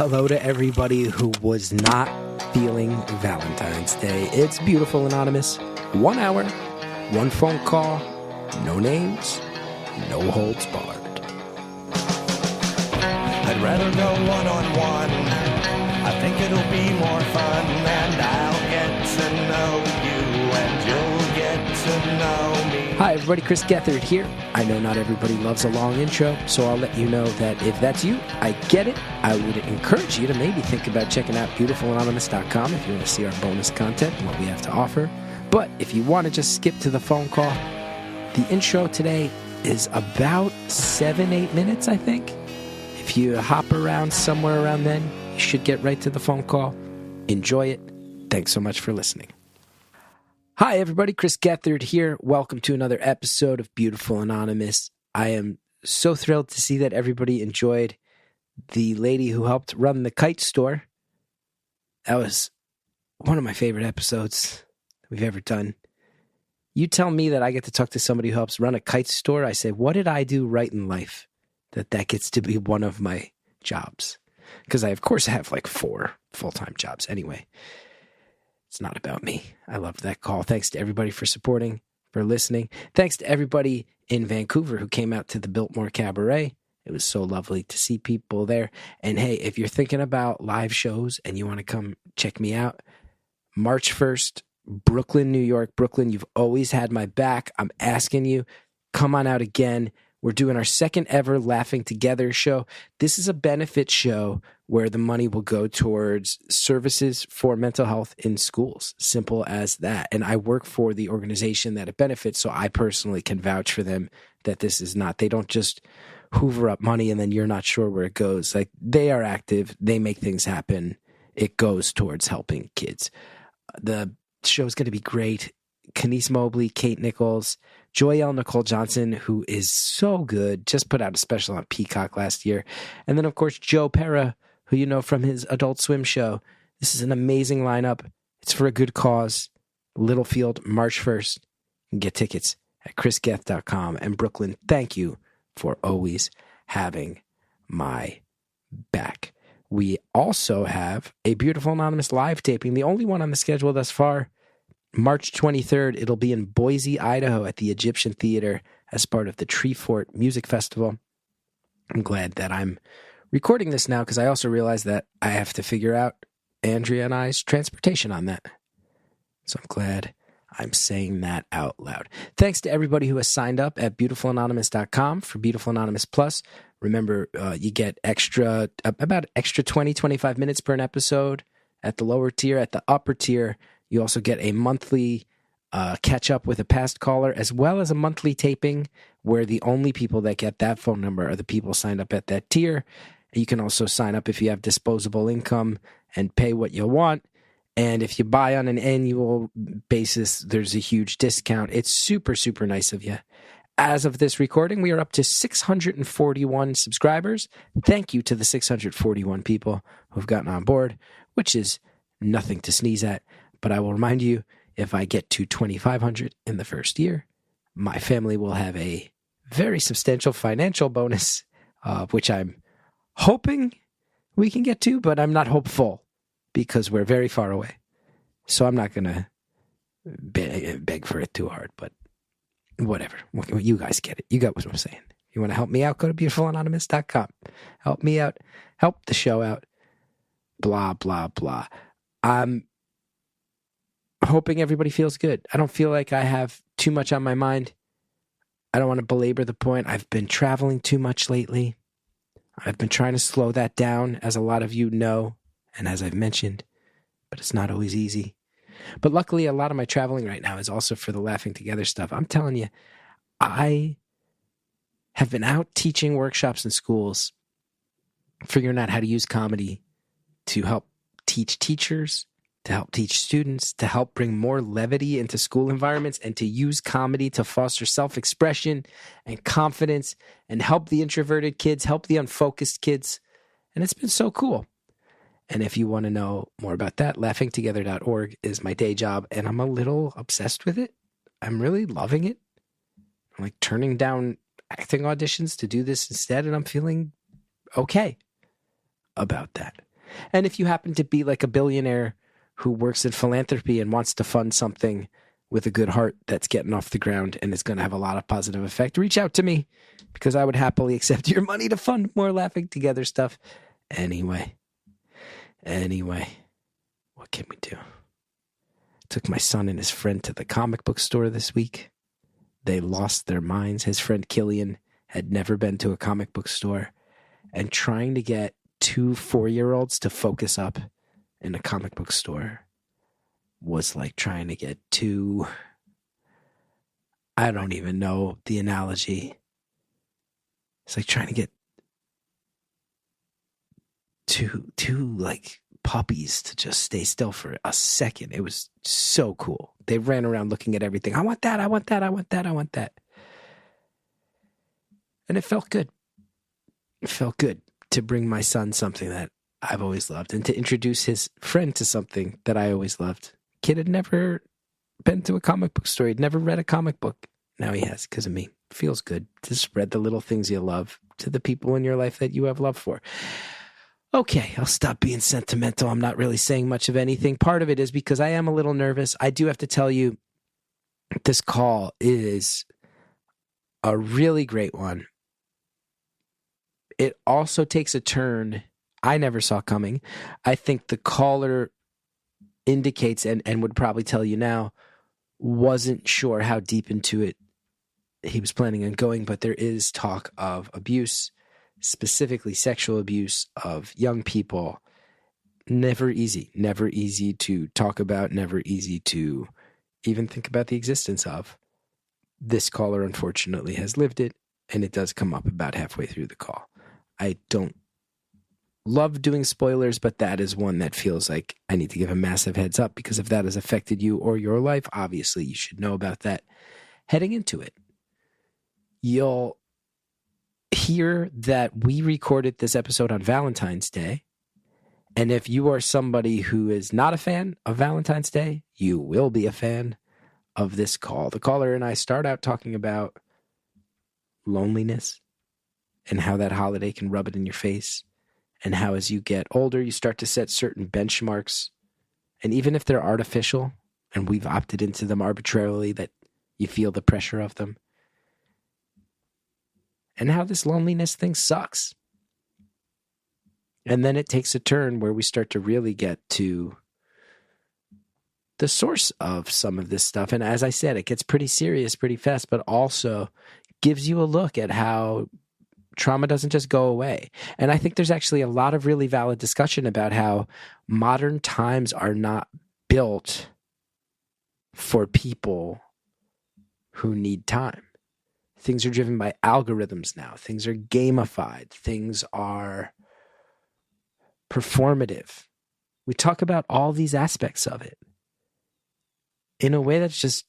hello to everybody who was not feeling Valentine's Day. It's Beautiful Anonymous. 1 hour, one phone call, no names, no holds barred. I'd rather go one-on-one. I think it'll be more fun, and I'll get to know you, and you'll get to know me. Hi, everybody. Chris Gethard here. I know not everybody loves a long intro, so I'll let you know that if that's you, I get it. I would encourage you to maybe think about checking out beautifulanonymous.com if you want to see our bonus content and what we have to offer. But if you want to just skip to the phone call, the intro today is about 7-8 minutes, I think. If you hop around somewhere around then, you should get right to the phone call. Enjoy it. Thanks so much for listening. Hi, everybody. Chris Gethard here. Welcome to another episode of Beautiful Anonymous. I am so thrilled to see that everybody enjoyed the lady who helped run the kite store. That was one of my favorite episodes we've ever done. You tell me that I get to talk to somebody who helps run a kite store. I say, what did I do right in life that gets to be one of my jobs? Because I, of course, have like 4 full-time jobs anyway. It's not about me. I loved that call. Thanks to everybody for supporting, for listening. Thanks to everybody in Vancouver who came out to the Biltmore Cabaret. It was so lovely to see people there. And hey, if you're thinking about live shows and you want to come check me out, March 1st, Brooklyn, New York. Brooklyn, you've always had my back. I'm asking you, come on out again. We're doing our second ever Laughing Together show. This is a benefit show where the money will go towards services for mental health in schools. Simple as that. And I work for the organization that it benefits, so I personally can vouch for them that this is not, they don't just hoover up money and then you're not sure where it goes. Like, they are active. They make things happen. It goes towards helping kids. The show is going to be great. Kenise Mobley, Kate Nichols, Joyelle Nicole Johnson, who is so good, just put out a special on Peacock last year. And then, of course, Joe Pera, who you know from his Adult Swim show. This is an amazing lineup. It's for a good cause. Littlefield, March 1st. You can get tickets at chrisgeth.com. And Brooklyn, thank you for always having my back. We also have a Beautiful Anonymous live taping, the only one on the schedule thus far. March 23rd, it'll be in Boise, Idaho at the Egyptian Theater as part of the Treefort Music Festival. I'm glad that I'm recording this now because I also realize that I have to figure out Andrea and I's transportation on that. So I'm glad I'm saying that out loud. Thanks to everybody who has signed up at beautifulanonymous.com for Beautiful Anonymous Plus. Remember, you get about extra 20, 25 minutes per an episode at the lower tier. At the upper tier, you also get a monthly catch up with a past caller, as well as a monthly taping where the only people that get that phone number are the people signed up at that tier. You can also sign up if you have disposable income and pay what you want. And if you buy on an annual basis, there's a huge discount. It's super, super nice of you. As of this recording, we are up to 641 subscribers. Thank you to the 641 people who've gotten on board, which is nothing to sneeze at. But I will remind you, if I get to 2,500 in the first year, my family will have a very substantial financial bonus, which I'm hoping we can get to, but I'm not hopeful because we're very far away. So I'm not going to beg for it too hard, but whatever. You guys get it. You got what I'm saying. You want to help me out? Go to beautifulanonymous.com. Help me out. Help the show out. Blah, blah, blah. I'm hoping everybody feels good. I don't feel like I have too much on my mind. I don't want to belabor the point. I've been traveling too much lately. I've been trying to slow that down, as a lot of you know, and as I've mentioned, but it's not always easy. But luckily, a lot of my traveling right now is also for the Laughing Together stuff. I'm telling you, I have been out teaching workshops in schools, figuring out how to use comedy to help teach teachers, to help teach students, to help bring more levity into school environments, and to use comedy to foster self-expression and confidence and help the introverted kids, help the unfocused kids. And it's been so cool. And if you want to know more about that, laughingtogether.org is my day job, and I'm a little obsessed with it. I'm really loving it. I'm like turning down acting auditions to do this instead, and I'm feeling okay about that. And if you happen to be like a billionaire who works in philanthropy and wants to fund something with a good heart that's getting off the ground and is going to have a lot of positive effect, reach out to me because I would happily accept your money to fund more Laughing Together stuff. Anyway, what can we do? Took my son and his friend to the comic book store this week. They lost their minds. His friend Killian had never been to a comic book store, and trying to get 2 4-year-olds to focus up in a comic book store was like trying to get two, I don't even know the analogy. It's like trying to get two like puppies to just stay still for a second. It was so cool. They ran around looking at everything. I want that. I want that. I want that. I want that. And it felt good. It felt good to bring my son something that I've always loved and to introduce his friend to something that I always loved. Kid had never been to a comic book store. He'd never read a comic book. Now he has because of me. Feels good to spread the little things you love to the people in your life that you have love for. Okay, I'll stop being sentimental. I'm not really saying much of anything. Part of it is because I am a little nervous. I do have to tell you, this call is a really great one. It also takes a turn I never saw coming. I think the caller indicates, and would probably tell you now, wasn't sure how deep into it he was planning on going, but there is talk of abuse, specifically sexual abuse of young people. Never easy to talk about, never easy to even think about the existence of. This caller, unfortunately, has lived it, and it does come up about halfway through the call. I don't love doing spoilers, but that is one that feels like I need to give a massive heads up, because if that has affected you or your life, obviously you should know about that heading into it. You'll hear that we recorded this episode on Valentine's Day. And if you are somebody who is not a fan of Valentine's Day, you will be a fan of this call. The caller and I start out talking about loneliness and how that holiday can rub it in your face, and how as you get older, you start to set certain benchmarks. And even if they're artificial and we've opted into them arbitrarily, that you feel the pressure of them. And how this loneliness thing sucks. And then it takes a turn where we start to really get to the source of some of this stuff. And as I said, it gets pretty serious pretty fast, but also gives you a look at how trauma doesn't just go away. And I think there's actually a lot of really valid discussion about how modern times are not built for people who need time. Things are driven by algorithms now. Things are gamified. Things are performative. We talk about all these aspects of it in a way that's just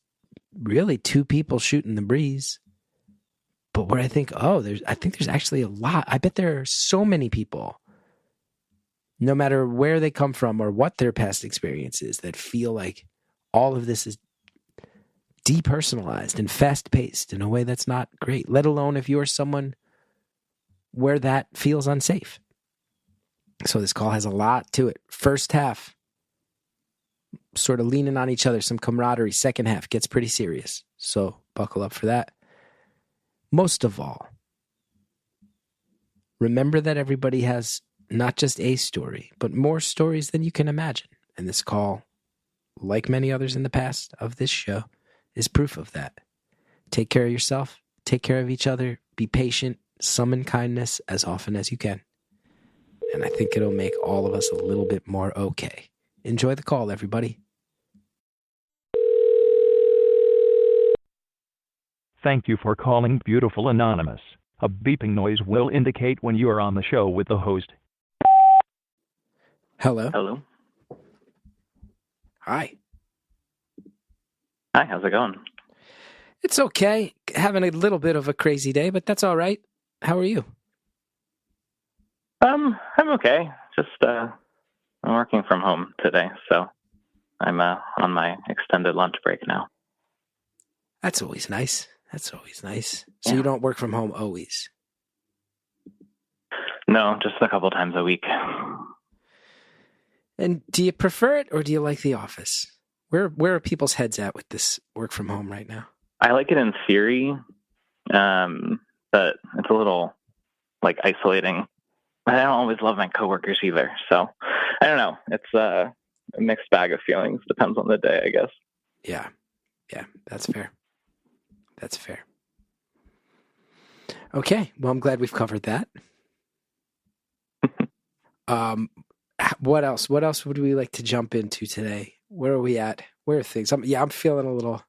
really two people shooting the breeze. But where I think, I think there's actually a lot. I bet there are so many people, no matter where they come from or what their past experience is, that feel like all of this is depersonalized and fast-paced in a way that's not great, let alone if you're someone where that feels unsafe. So this call has a lot to it. First half, sort of leaning on each other, some camaraderie. Second half gets pretty serious. So buckle up for that. Most of all, remember that everybody has not just a story, but more stories than you can imagine. And this call, like many others in the past of this show, is proof of that. Take care of yourself. Take care of each other. Be patient. Summon kindness as often as you can. And I think it'll make all of us a little bit more okay. Enjoy the call, everybody. Thank you for calling Beautiful Anonymous. A beeping noise will indicate when you are on the show with the host. Hello. Hello. Hi. Hi, how's it going? It's okay. Having a little bit of a crazy day, but that's all right. How are you? I'm okay. Just I'm working from home today, so I'm on my extended lunch break now. That's always nice. So Yeah. You don't work from home always? No, just a couple times a week. And do you prefer it or do you like the office? Where are people's heads at with this work from home right now? I like it in theory, but it's a little like isolating. I don't always love my coworkers either. So I don't know. It's a mixed bag of feelings. Depends on the day, I guess. Yeah. Yeah, that's fair. That's fair. Okay. Well, I'm glad we've covered that. What else? What else would we like to jump into today? Where are we at? Where are things? I'm feeling a little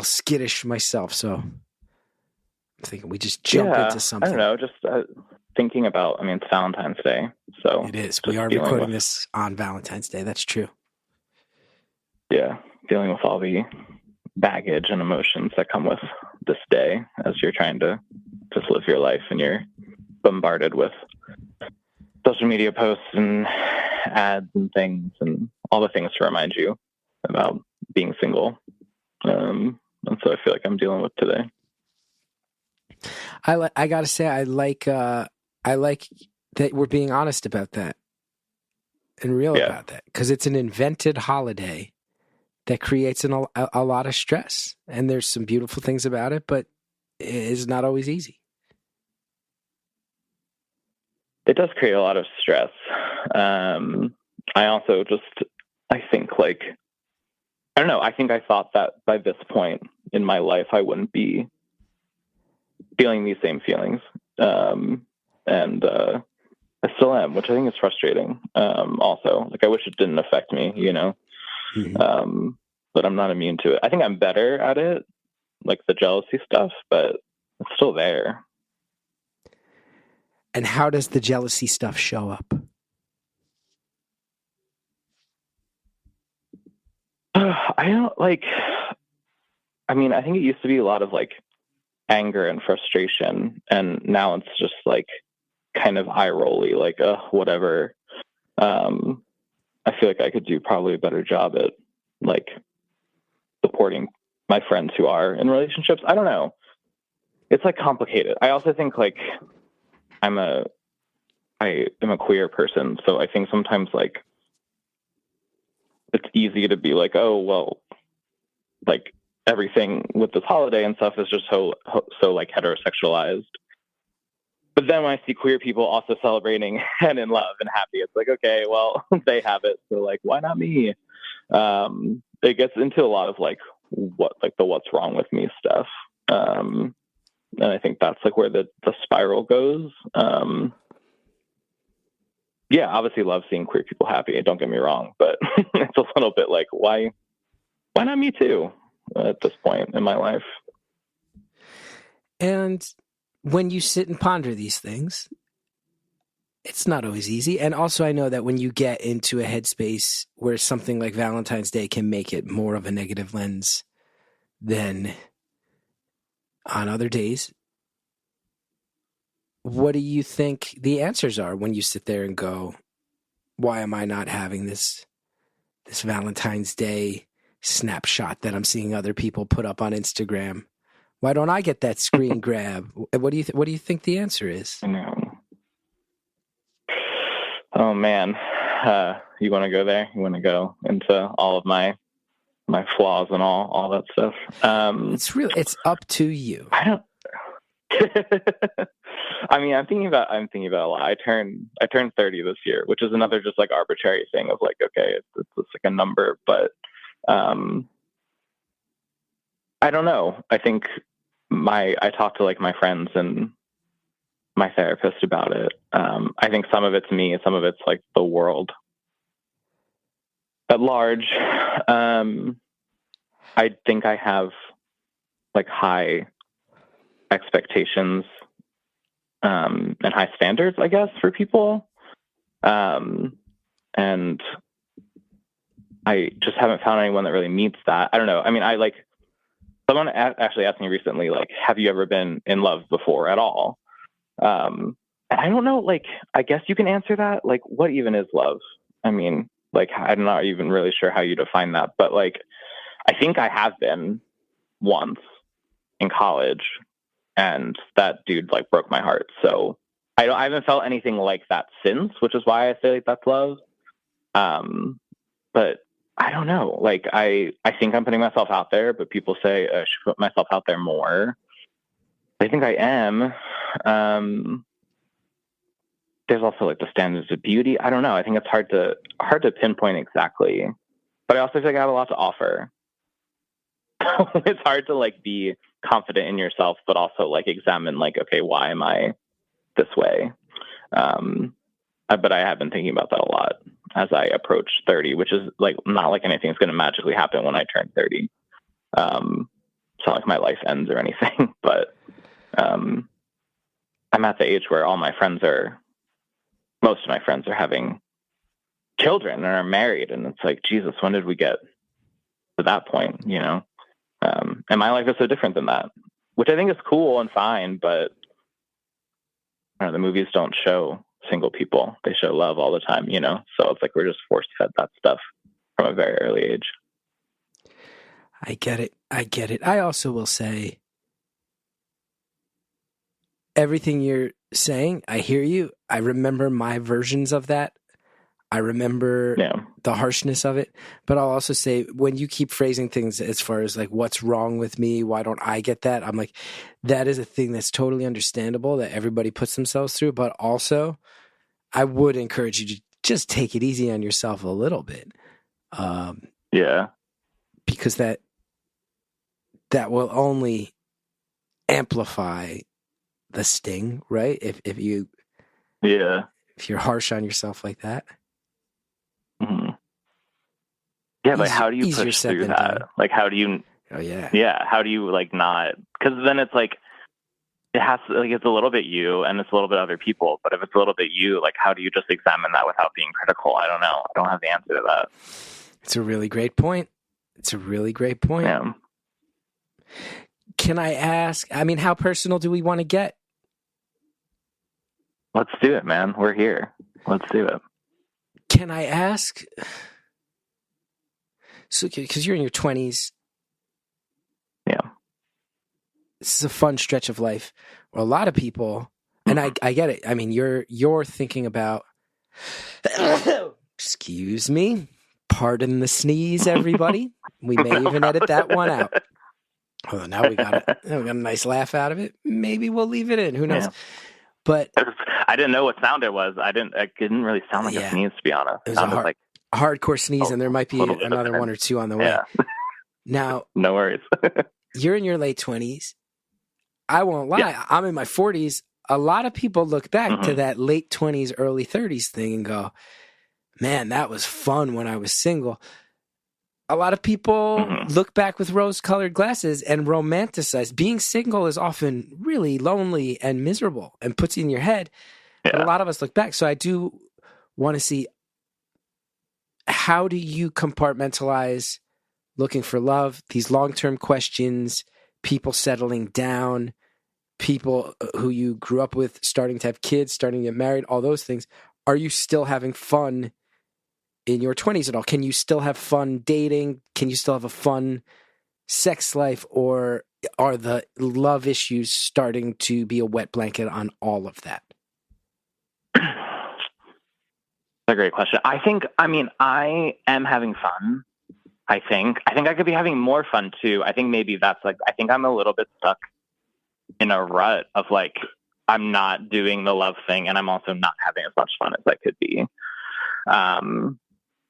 skittish myself. So I'm thinking we just jump into something. I don't know. Just thinking about, it's Valentine's Day. So it is. We are recording this on Valentine's Day. That's true. Yeah. Dealing with all the baggage and emotions that come with this day as you're trying to just live your life and you're bombarded with social media posts and ads and things and all the things to remind you about being single. And so I feel like I'm dealing with today. I gotta say, I like that we're being honest about that and real about that, because it's an invented holiday that creates a lot of stress, and there's some beautiful things about it, but it's not always easy. It does create a lot of stress. I also I think I don't know. I think I thought that by this point in my life, I wouldn't be feeling these same feelings. And I still am, which I think is frustrating. Also, I wish it didn't affect me, Mm-hmm. But I'm not immune to it. I think I'm better at it, like the jealousy stuff, but it's still there. And how does the jealousy stuff show up? I don't I think it used to be a lot of anger and frustration, and now it's just kind of eye rolly, whatever. I feel like I could do probably a better job at supporting my friends who are in relationships. I don't know. It's complicated. I also think I am a queer person, so I think sometimes it's easy to be oh, well, everything with this holiday and stuff is just so heterosexualized. But then when I see queer people also celebrating and in love and happy, it's okay, well, they have it, so why not me? It gets into a lot of the what's wrong with me stuff. And I think that's where the spiral goes. Yeah, obviously love seeing queer people happy. Don't get me wrong, but it's a little bit why not me too at this point in my life? And when you sit and ponder these things, it's not always easy. And also I know that when you get into a headspace where something like Valentine's Day can make it more of a negative lens than on other days, what do you think the answers are when you sit there and go, why am I not having this Valentine's Day snapshot that I'm seeing other people put up on Instagram? Why don't I get that screen grab? What do you think the answer is? Oh man, you want to go there? You want to go into all of my flaws and all that stuff? It's up to you. I don't. I'm thinking about a lot. I turned 30 this year, which is another just arbitrary thing of okay, it's a number, but I don't know. I think I talked to my friends and my therapist about it. I think some of it's me and some of it's the world at large. I think I have high expectations and high standards, I guess, for people. And I just haven't found anyone that really meets that. I don't know. Someone actually asked me recently, have you ever been in love before at all? And I don't know, I guess you can answer that. What even is love? I'm not even really sure how you define that, but I think I have been once in college, and that dude broke my heart. So I haven't felt anything like that since, which is why I say like that's love. But I don't know. Like I think I'm putting myself out there, but people say I should put myself out there more. I think I am. There's also like the standards of beauty. I don't know. I think it's hard to pinpoint exactly, but I also feel like I have a lot to offer. It's hard to like be confident in yourself, but also like examine like, okay, why am I this way? But I have been thinking about that a lot as I approach 30, which is like not like anything's going to magically happen when I turn 30. It's not like my life ends or anything, but I'm at the age where most of my friends are having children and are married, and it's like, Jesus, when did we get to that point? You know, and my life is so different than that, which I think is cool and fine, but the movies don't show single people; they show love all the time. You know, so it's like we're just force fed that stuff from a very early age. I get it. I also will say, everything you're saying, I hear you. I remember my versions of that. I remember the harshness of it. But I'll also say, when you keep phrasing things as far as like, what's wrong with me? Why don't I get that? I'm like, that is a thing that's totally understandable that everybody puts themselves through. But also, I would encourage you to just take it easy on yourself a little bit. Because that will only amplify the sting, right? If you're harsh on yourself like that. Mm-hmm. Yeah, but how do you push through that? Like, how do you? Oh yeah. Yeah, how do you like not? Because then it's like it has to, like, it's a little bit you and it's a little bit other people. But if it's a little bit you, like, how do you just examine that without being critical? I don't know. I don't have the answer to that. It's a really great point. Yeah. Can I ask? I mean, how personal do we want to get? Let's do it, man. We're here. Let's do it. Can I ask? So, because you're in your 20s. Yeah. This is a fun stretch of life where a lot of people, and I get it. I mean, you're thinking about, excuse me, pardon the sneeze, everybody. We may even edit that one out. Oh, now we got a nice laugh out of it. Maybe we'll leave it in. Who knows? Yeah. But I didn't know what sound it was. It didn't really sound like a sneeze, to be honest. It was a hardcore sneeze, and there might be another one or two on the way. Yeah. Now, no worries. You're in your late 20s. I won't lie. Yeah. I'm in my 40s. A lot of people look back to that late 20s, early 30s thing and go, man, that was fun when I was single. A lot of people look back with rose-colored glasses and romanticize. Being single is often really lonely and miserable and puts you in your head. Yeah. But a lot of us look back. So I do want to see, how do you compartmentalize looking for love, these long-term questions, people settling down, people who you grew up with starting to have kids, starting to get married, all those things. Are you still having fun in your 20s at all? Can you still have fun dating? Can you still have a fun sex life? Or are the love issues starting to be a wet blanket on all of that? That's a great question. I am having fun. I think I could be having more fun too. I think maybe that's like, I think I'm a little bit stuck in a rut of like, I'm not doing the love thing and I'm also not having as much fun as I could be.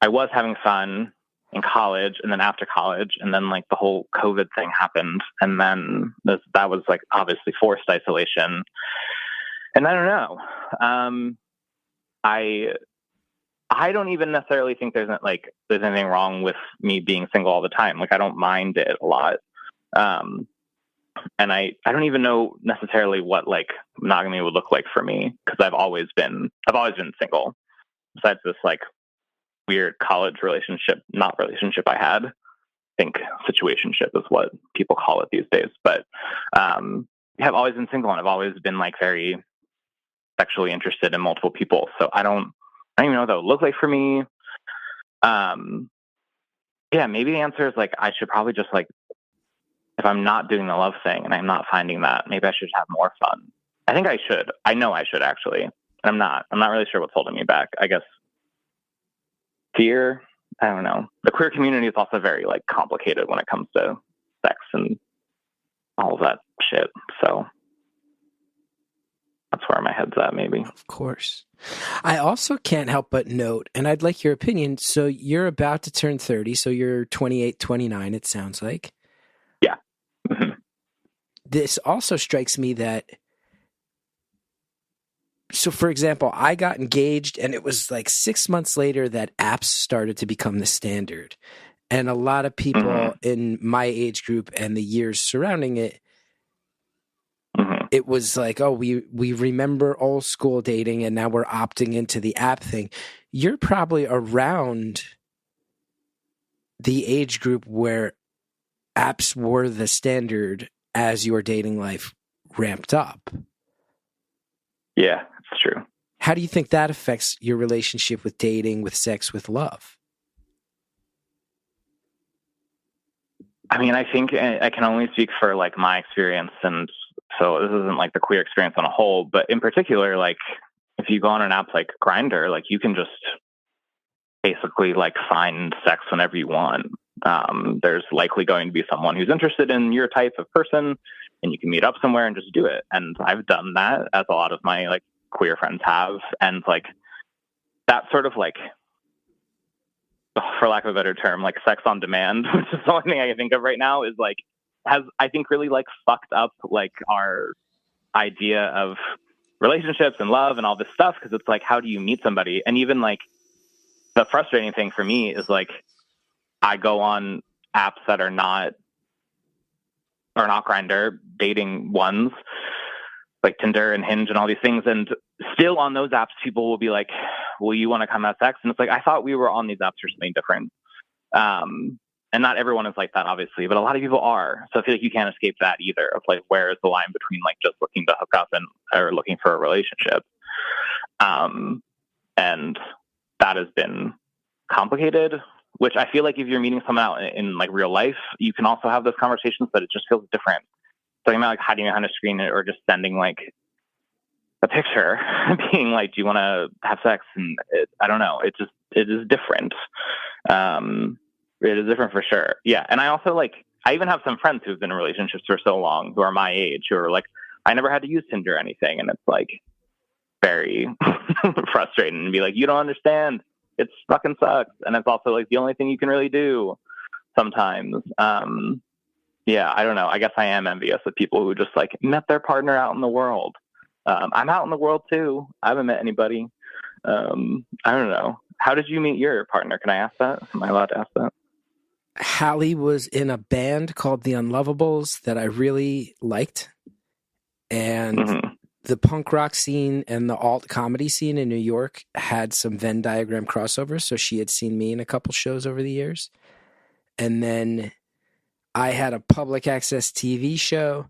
I was having fun in college and then after college, and then like the whole COVID thing happened. And then that was like obviously forced isolation. And I don't know. I don't even necessarily think there's anything wrong with me being single all the time. Like I don't mind it a lot. And I don't even know necessarily what like monogamy would look like for me, because I've always been single. Besides this like weird college relationship I had. I think situationship is what people call it these days. But I've always been single, and I've always been like very sexually interested in multiple people. So I don't even know what that would look like for me. Yeah, maybe the answer is like, I should probably just like, if I'm not doing the love thing and I'm not finding that, maybe I should have more fun. I think I should. I know I should, actually. And I'm not. I'm not really sure what's holding me back. I guess fear. I don't know. The queer community is also very like complicated when it comes to sex and all of that shit. So that's where my head's at, maybe. Of course. I also can't help but note, and I'd like your opinion. So you're about to turn 30, so you're 28, 29, it sounds like. Yeah. Mm-hmm. This also strikes me that, so for example, I got engaged and it was like 6 months later that apps started to become the standard. And a lot of people in my age group and the years surrounding it, it was like, oh, we remember old school dating and now we're opting into the app thing. You're probably around the age group where apps were the standard as your dating life ramped up. Yeah, it's true. How do you think that affects your relationship with dating, with sex, with love? I mean, I think I can only speak for like my experience, and so this isn't like the queer experience on a whole, but in particular, like if you go on an app like Grindr, like you can just basically like find sex whenever you want. There's likely going to be someone who's interested in your type of person, and you can meet up somewhere and just do it. And I've done that, as a lot of my like queer friends have, and like that sort of like, for lack of a better term, like sex on demand, which is the only thing I can think of right now, is like, has, I think, really like fucked up like our idea of relationships and love and all this stuff. Cause it's like, how do you meet somebody? And even like the frustrating thing for me is like, I go on apps that are not Grindr, dating ones like Tinder and Hinge and all these things. And still on those apps, people will be like, will you want to come have sex? And it's like, I thought we were on these apps for something different. And not everyone is like that, obviously, but a lot of people are. So I feel like you can't escape that either, of like, where is the line between like just looking to hook up and or looking for a relationship? And that has been complicated, which I feel like if you're meeting someone out in like real life, you can also have those conversations, but it just feels different. Talking about like hiding behind a screen or just sending like a picture, being like, do you want to have sex? And I don't know. It is different. It is different for sure. Yeah. And I also like, I even have some friends who've been in relationships for so long who are my age, who are like, I never had to use Tinder or anything. And it's like very frustrating and be like, you don't understand. It fucking sucks. And it's also like the only thing you can really do sometimes. Yeah, I don't know. I guess I am envious of people who just like met their partner out in the world. I'm out in the world too. I haven't met anybody. I don't know. How did you meet your partner? Can I ask that? Am I allowed to ask that? Hallie was in a band called The Unlovables that I really liked. And the punk rock scene and the alt comedy scene in New York had some Venn diagram crossovers. So she had seen me in a couple shows over the years. And then I had a public access TV show,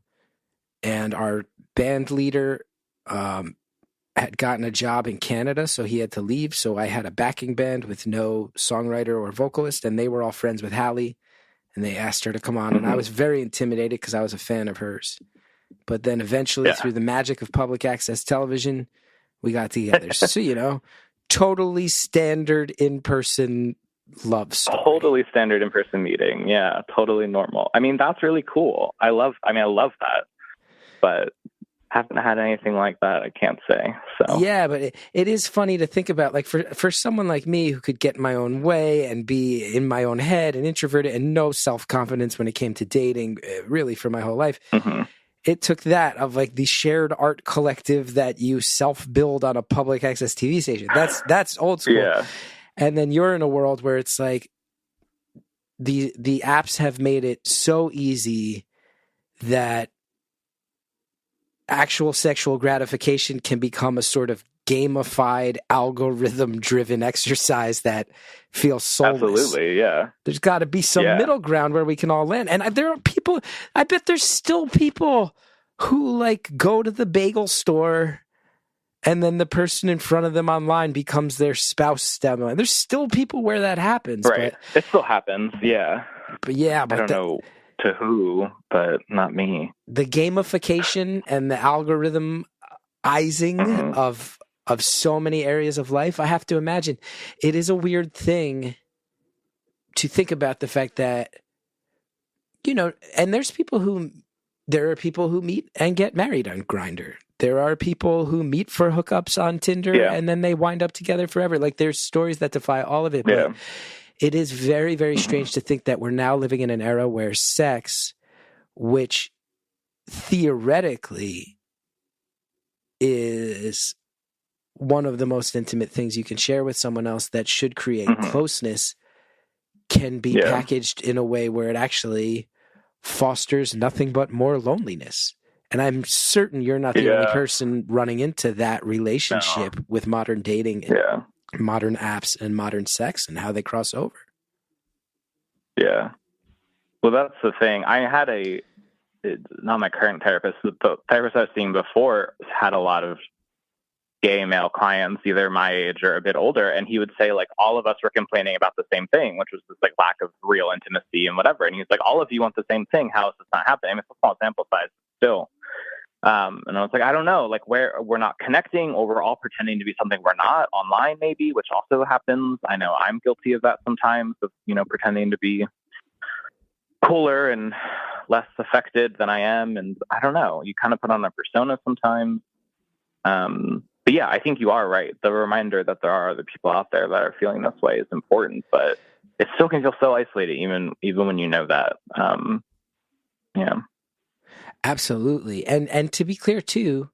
and our band leader had gotten a job in Canada, so he had to leave. So I had a backing band with no songwriter or vocalist, and they were all friends with Hallie, and they asked her to come on. And I was very intimidated because I was a fan of hers. But then eventually, through the magic of public access television, we got together. So, you know, totally standard in-person love story. Totally standard in-person meeting. Yeah, totally normal. I mean, that's really cool. I love that. But haven't had anything like that, I can't say. So yeah, but it is funny to think about, like for someone like me who could get in my own way and be in my own head and introverted and no self-confidence when it came to dating, really for my whole life. It took that of like the shared art collective that you self-build on a public access TV station. That's old school. Yeah. And then you're in a world where it's like the apps have made it so easy that actual sexual gratification can become a sort of gamified, algorithm-driven exercise that feels soulless. Absolutely, yeah. There's got to be some middle ground where we can all land. And there are people, I bet there's still people who like go to the bagel store and then the person in front of them online becomes their spouse demo. And there's still people where that happens. Right. It still happens, yeah. But yeah, but I don't know to who, but not me. The gamification and the algorithm of so many areas of life. I have to imagine it is a weird thing to think about the fact that, and there are people who meet and get married on Grindr. There are people who meet for hookups on Tinder and then they wind up together forever. Like, there's stories that defy all of it, but it is very, very strange to think that we're now living in an era where sex, which theoretically is one of the most intimate things you can share with someone else that should create closeness, can be packaged in a way where it actually fosters nothing but more loneliness. And I'm certain you're not the only person running into that relationship with modern dating and modern apps and modern sex and how they cross over. Yeah. Well, that's the thing. I had not my current therapist, but the therapist I was seeing before had a lot of gay male clients, either my age or a bit older, and he would say, like, all of us were complaining about the same thing, which was this, like, lack of real intimacy and whatever. And he's like, all of you want the same thing. How is this not happening? I mean, it's a small sample size still. And I was like, I don't know, like, where we're not connecting, or we're all pretending to be something we're not online, maybe, which also happens. I know I'm guilty of that sometimes, of, pretending to be cooler and less affected than I am. And I don't know, you kind of put on a persona sometimes. But yeah, I think you are right. The reminder that there are other people out there that are feeling this way is important, but it still can feel so isolated, even when you know that. Yeah. Absolutely. And to be clear too,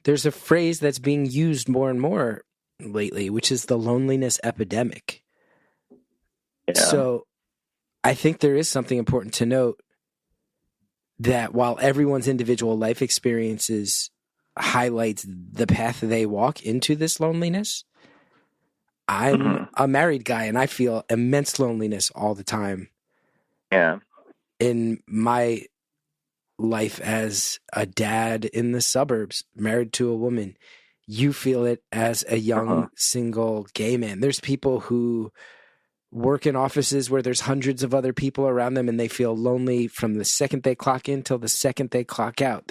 there's a phrase that's being used more and more lately, which is the loneliness epidemic. Yeah. So I think there is something important to note, that while everyone's individual life experiences highlights the path they walk into this loneliness, I'm a married guy and I feel immense loneliness all the time. Yeah. In my life as a dad in the suburbs, married to a woman, you feel it as a young single gay man. There's people who work in offices where there's hundreds of other people around them and they feel lonely from the second they clock in till the second they clock out.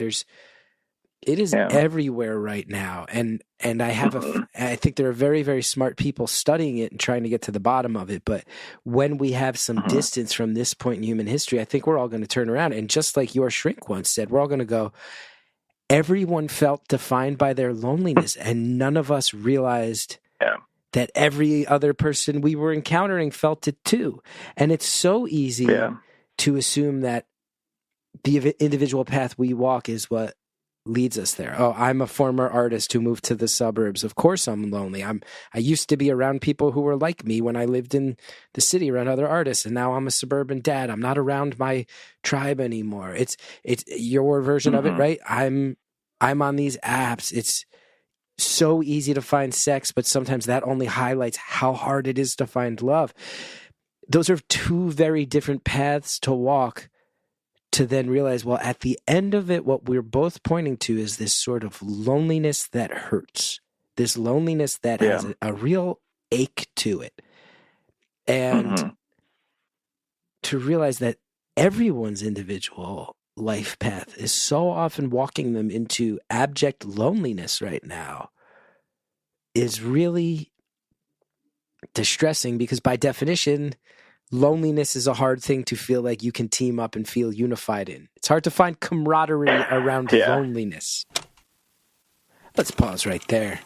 It is everywhere right now. And I think there are very, very smart people studying it and trying to get to the bottom of it. But when we have some distance from this point in human history, I think we're all going to turn around. And just like your shrink once said, we're all going to go, everyone felt defined by their loneliness, and none of us realized that every other person we were encountering felt it too. And it's so easy to assume that the individual path we walk is what leads us there. Oh, I'm a former artist who moved to the suburbs. Of course I'm lonely. I used to be around people who were like me when I lived in the city around other artists, and now I'm a suburban dad. I'm not around my tribe anymore. It's your version of it, right? I'm on these apps. It's so easy to find sex, but sometimes that only highlights how hard it is to find love. Those are two very different paths to walk, to then realize, well, at the end of it, what we're both pointing to is this sort of loneliness that hurts, this loneliness that has a real ache to it. And to realize that everyone's individual life path is so often walking them into abject loneliness right now is really distressing, because by definition, loneliness is a hard thing to feel like you can team up and feel unified in. It's hard to find camaraderie around loneliness. Let's pause right there.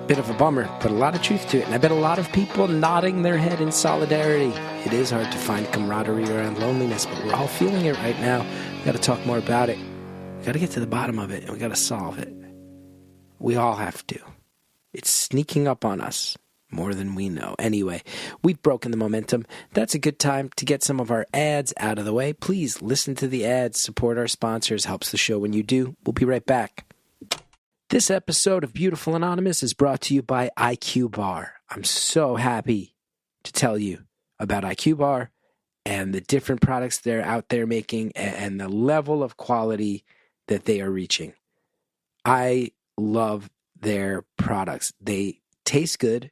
Bit of a bummer, but a lot of truth to it. And I bet a lot of people nodding their head in solidarity. It is hard to find camaraderie around loneliness, but we're all feeling it right now. We got to talk more about it. We got to get to the bottom of it, and we got to solve it. We all have to. It's sneaking up on us more than we know. Anyway, we've broken the momentum. That's a good time to get some of our ads out of the way. Please listen to the ads. Support our sponsors. Helps the show when you do. We'll be right back. This episode of Beautiful Anonymous is brought to you by IQ Bar. I'm so happy to tell you about IQ Bar and the different products they're out there making and the level of quality that they are reaching. I love their products. They taste good,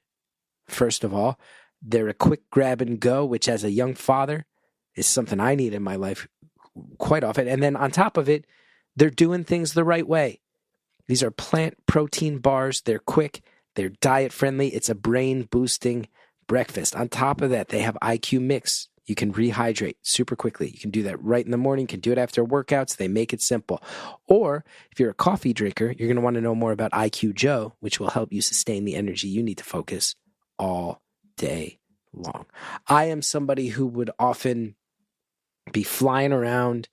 first of all. They're a quick grab and go, which as a young father is something I need in my life quite often. And then on top of it, They're doing things the right way. These are plant protein bars. They're quick. They're diet friendly. It's a brain boosting breakfast. On top of that, they have IQ Mix. You can rehydrate super quickly. You can do that right in the morning. You can do it after workouts. They make it simple. Or if you're a coffee drinker, you're going to want to know more about IQ Joe, which will help you sustain the energy you need to focus all day long. I am somebody who would often be flying around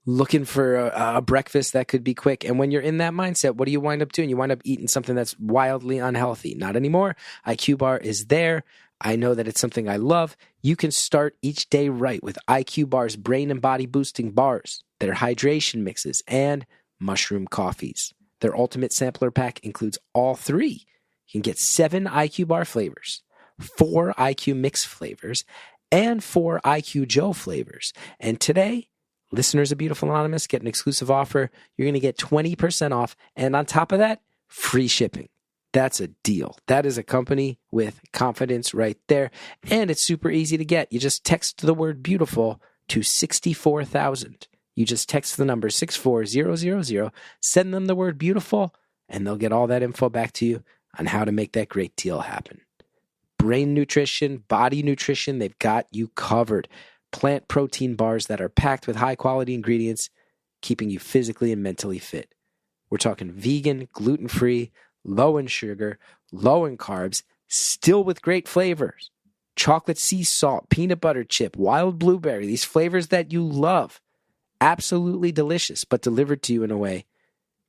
looking for a breakfast that could be quick. And when you're in that mindset, what do you wind up doing? You wind up eating something that's wildly unhealthy. Not anymore. IQ Bar is there. I know that it's something I love. You can start each day right with IQ Bar's brain and body boosting bars, their hydration mixes, and mushroom coffees. Their ultimate sampler pack includes all three. You can get 7 IQ Bar flavors, 4 IQ Mix flavors, and 4 IQ Joe flavors. And today, listeners of Beautiful Anonymous get an exclusive offer. You're going to get 20% off. And on top of that, free shipping. That's a deal. That is a company with confidence right there. And it's super easy to get. You just text the word beautiful to 64,000. You just text the number 64000, send them the word beautiful, and they'll get all that info back to you on how to make that great deal happen. Brain nutrition, body nutrition, they've got you covered. Plant protein bars that are packed with high-quality ingredients, keeping you physically and mentally fit. We're talking vegan, gluten-free, low in sugar, low in carbs, still with great flavors. Chocolate sea salt, peanut butter chip, wild blueberry, these flavors that you love. Absolutely delicious, but delivered to you in a way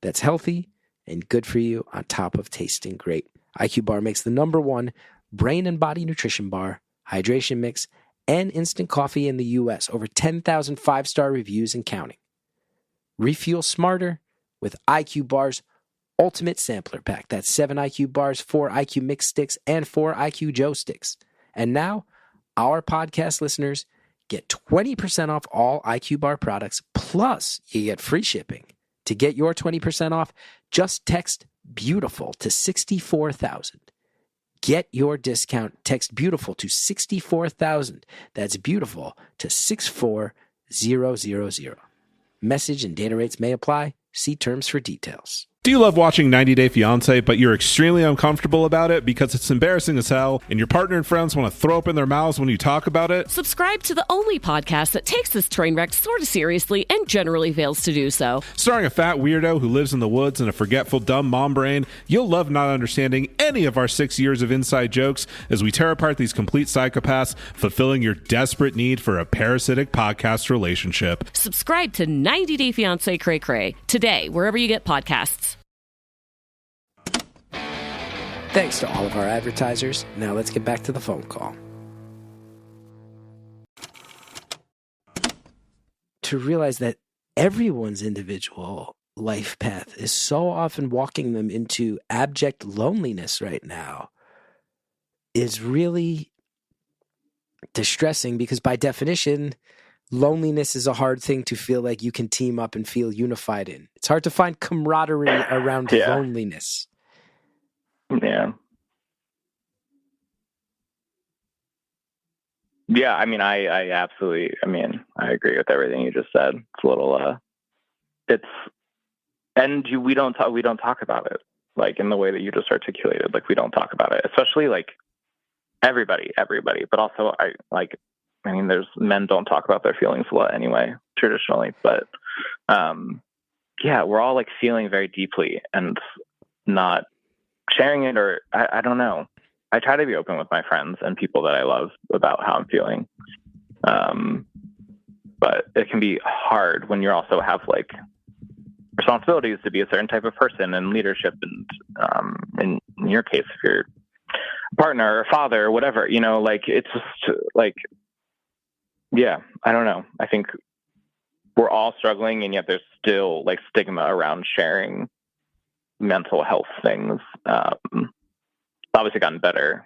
that's healthy and good for you on top of tasting great. IQ Bar makes the #1 brain and body nutrition bar, hydration mix, and instant coffee in the U.S. Over 10,000 5-star reviews and counting. Refuel smarter with IQ Bar's Ultimate Sampler Pack. That's 7 IQ Bars, 4 IQ Mix sticks, and 4 IQ Joe sticks. And now, our podcast listeners get 20% off all IQ Bar products, plus you get free shipping. To get your 20% off, just text BEAUTIFUL to 64,000. Get your discount. Text BEAUTIFUL to 64,000. That's BEAUTIFUL to 64000. Message and data rates may apply. See terms for details. Do you love watching 90 Day Fiancé, but you're extremely uncomfortable about it because it's embarrassing as hell and your partner and friends want to throw up in their mouths when you talk about it? Subscribe to the only podcast that takes this train wreck sort of seriously and generally fails to do so. Starring a fat weirdo who lives in the woods and a forgetful, dumb mom brain, you'll love not understanding any of our 6 years of inside jokes as we tear apart these complete psychopaths, fulfilling your desperate need for a parasitic podcast relationship. Subscribe to 90 Day Fiancé Cray Cray today, wherever you get podcasts. Thanks to all of our advertisers. Now let's get back to the phone call. To realize that everyone's individual life path is so often walking them into abject loneliness right now is really distressing, because by definition, loneliness is a hard thing to feel like you can team up and feel unified in. It's hard to find camaraderie around loneliness. Yeah. Yeah, I mean, I absolutely, I agree with everything you just said. It's a little, we don't talk about it, like, in the way that you just articulated. Like, we don't talk about it, especially, like, everybody, but also, there's men don't talk about their feelings a lot anyway, traditionally, but, we're all, like, feeling very deeply and not sharing it, or I don't know. I try to be open with my friends and people that I love about how I'm feeling. But it can be hard when you also have, like, responsibilities to be a certain type of person and leadership. And in your case, if you're a partner or a father or whatever, like, it's just like, I don't know. I think we're all struggling, and yet there's still, like, stigma around sharing mental health things. Obviously gotten better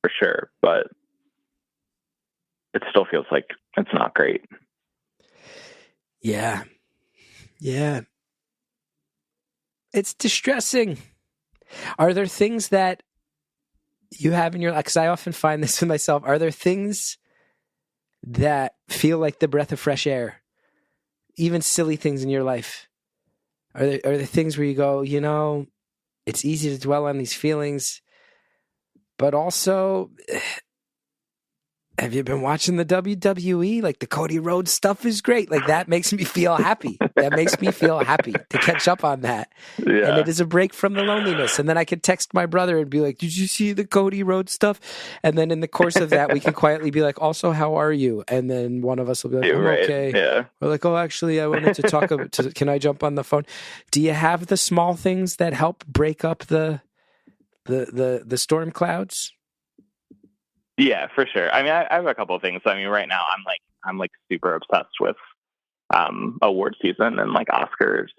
for sure, but it still feels like it's not great. Yeah. It's distressing. Are there things that you have in your life? Because I often find this with myself. Are there things that feel like the breath of fresh air? Even silly things in your life there things where you go, it's easy to dwell on these feelings, but also, have you been watching the WWE? Like, the Cody Rhodes stuff is great. Like, that makes me feel happy. That makes me feel happy to catch up on that. Yeah. And it is a break from the loneliness. And then I could text my brother and be like, did you see the Cody Rhodes stuff? And then in the course of that, we can quietly be like, also, how are you? And then one of us will be like, I'm okay. Yeah. We're like, oh, actually, I wanted to talk about, can I jump on the phone? Do you have the small things that help break up the storm clouds? Yeah, for sure. I mean, I have a couple of things. I mean, right now I'm super obsessed with award season and like Oscars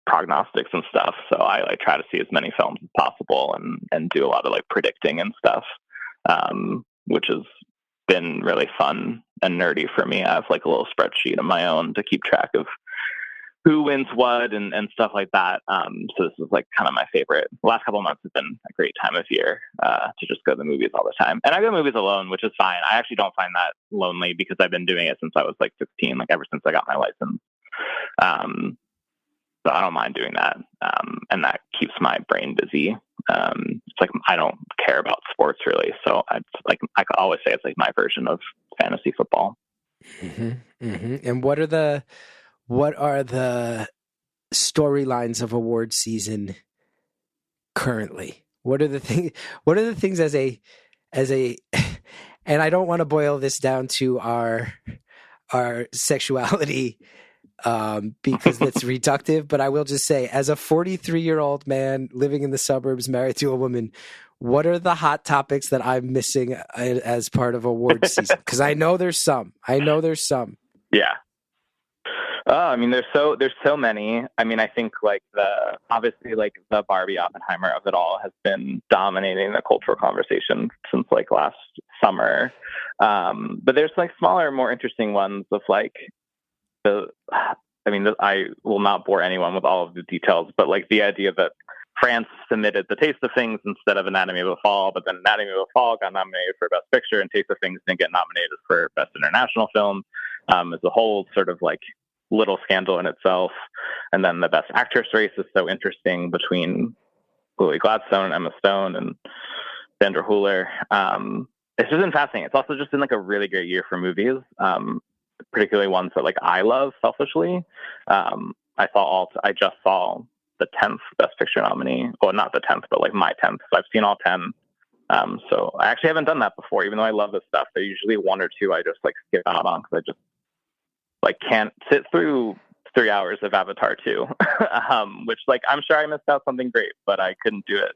prognostics and stuff. So I like try to see as many films as possible and do a lot of like predicting and stuff, which has been really fun and nerdy for me. I have like a little spreadsheet of my own to keep track of who wins what and stuff like that. So this is like kind of my favorite. The last couple of months have been a great time of year to just go to the movies all the time. And I go to movies alone, which is fine. I actually don't find that lonely because I've been doing it since I was like 16, like ever since I got my license. So I don't mind doing that. And that keeps my brain busy. It's like, I don't care about sports really. So I could always say it's like my version of fantasy football. Mm-hmm, mm-hmm. And what are the storylines of award season currently? What are the things as a and I don't want to boil this down to our sexuality because that's reductive, but I will just say, as a 43-year-old man living in the suburbs, married to a woman, what are the hot topics that I'm missing as part of award season? Because I know there's some. Yeah. I mean, there's so many. I mean, I think like obviously the Barbie Oppenheimer of it all has been dominating the cultural conversation since like last summer. But there's like smaller, more interesting ones of like I will not bore anyone with all of the details, but like the idea that France submitted The Taste of Things instead of Anatomy of a Fall, but then Anatomy of a Fall got nominated for Best Picture and Taste of Things didn't get nominated for Best International Film, as a whole sort of like little scandal in itself. And then the Best Actress race is so interesting between Lily Gladstone and Emma Stone and Sandra Hüller. It's just been fascinating. It's also just been like a really great year for movies, particularly ones that like I love selfishly. I just saw the 10th Best Picture nominee. Well, not the 10th, but like my 10th. So I've seen all 10. So I actually haven't done that before, even though I love this stuff. There's usually one or two I just like skip out on because I just like can't sit through 3 hours of Avatar 2, which like I'm sure I missed out something great, but I couldn't do it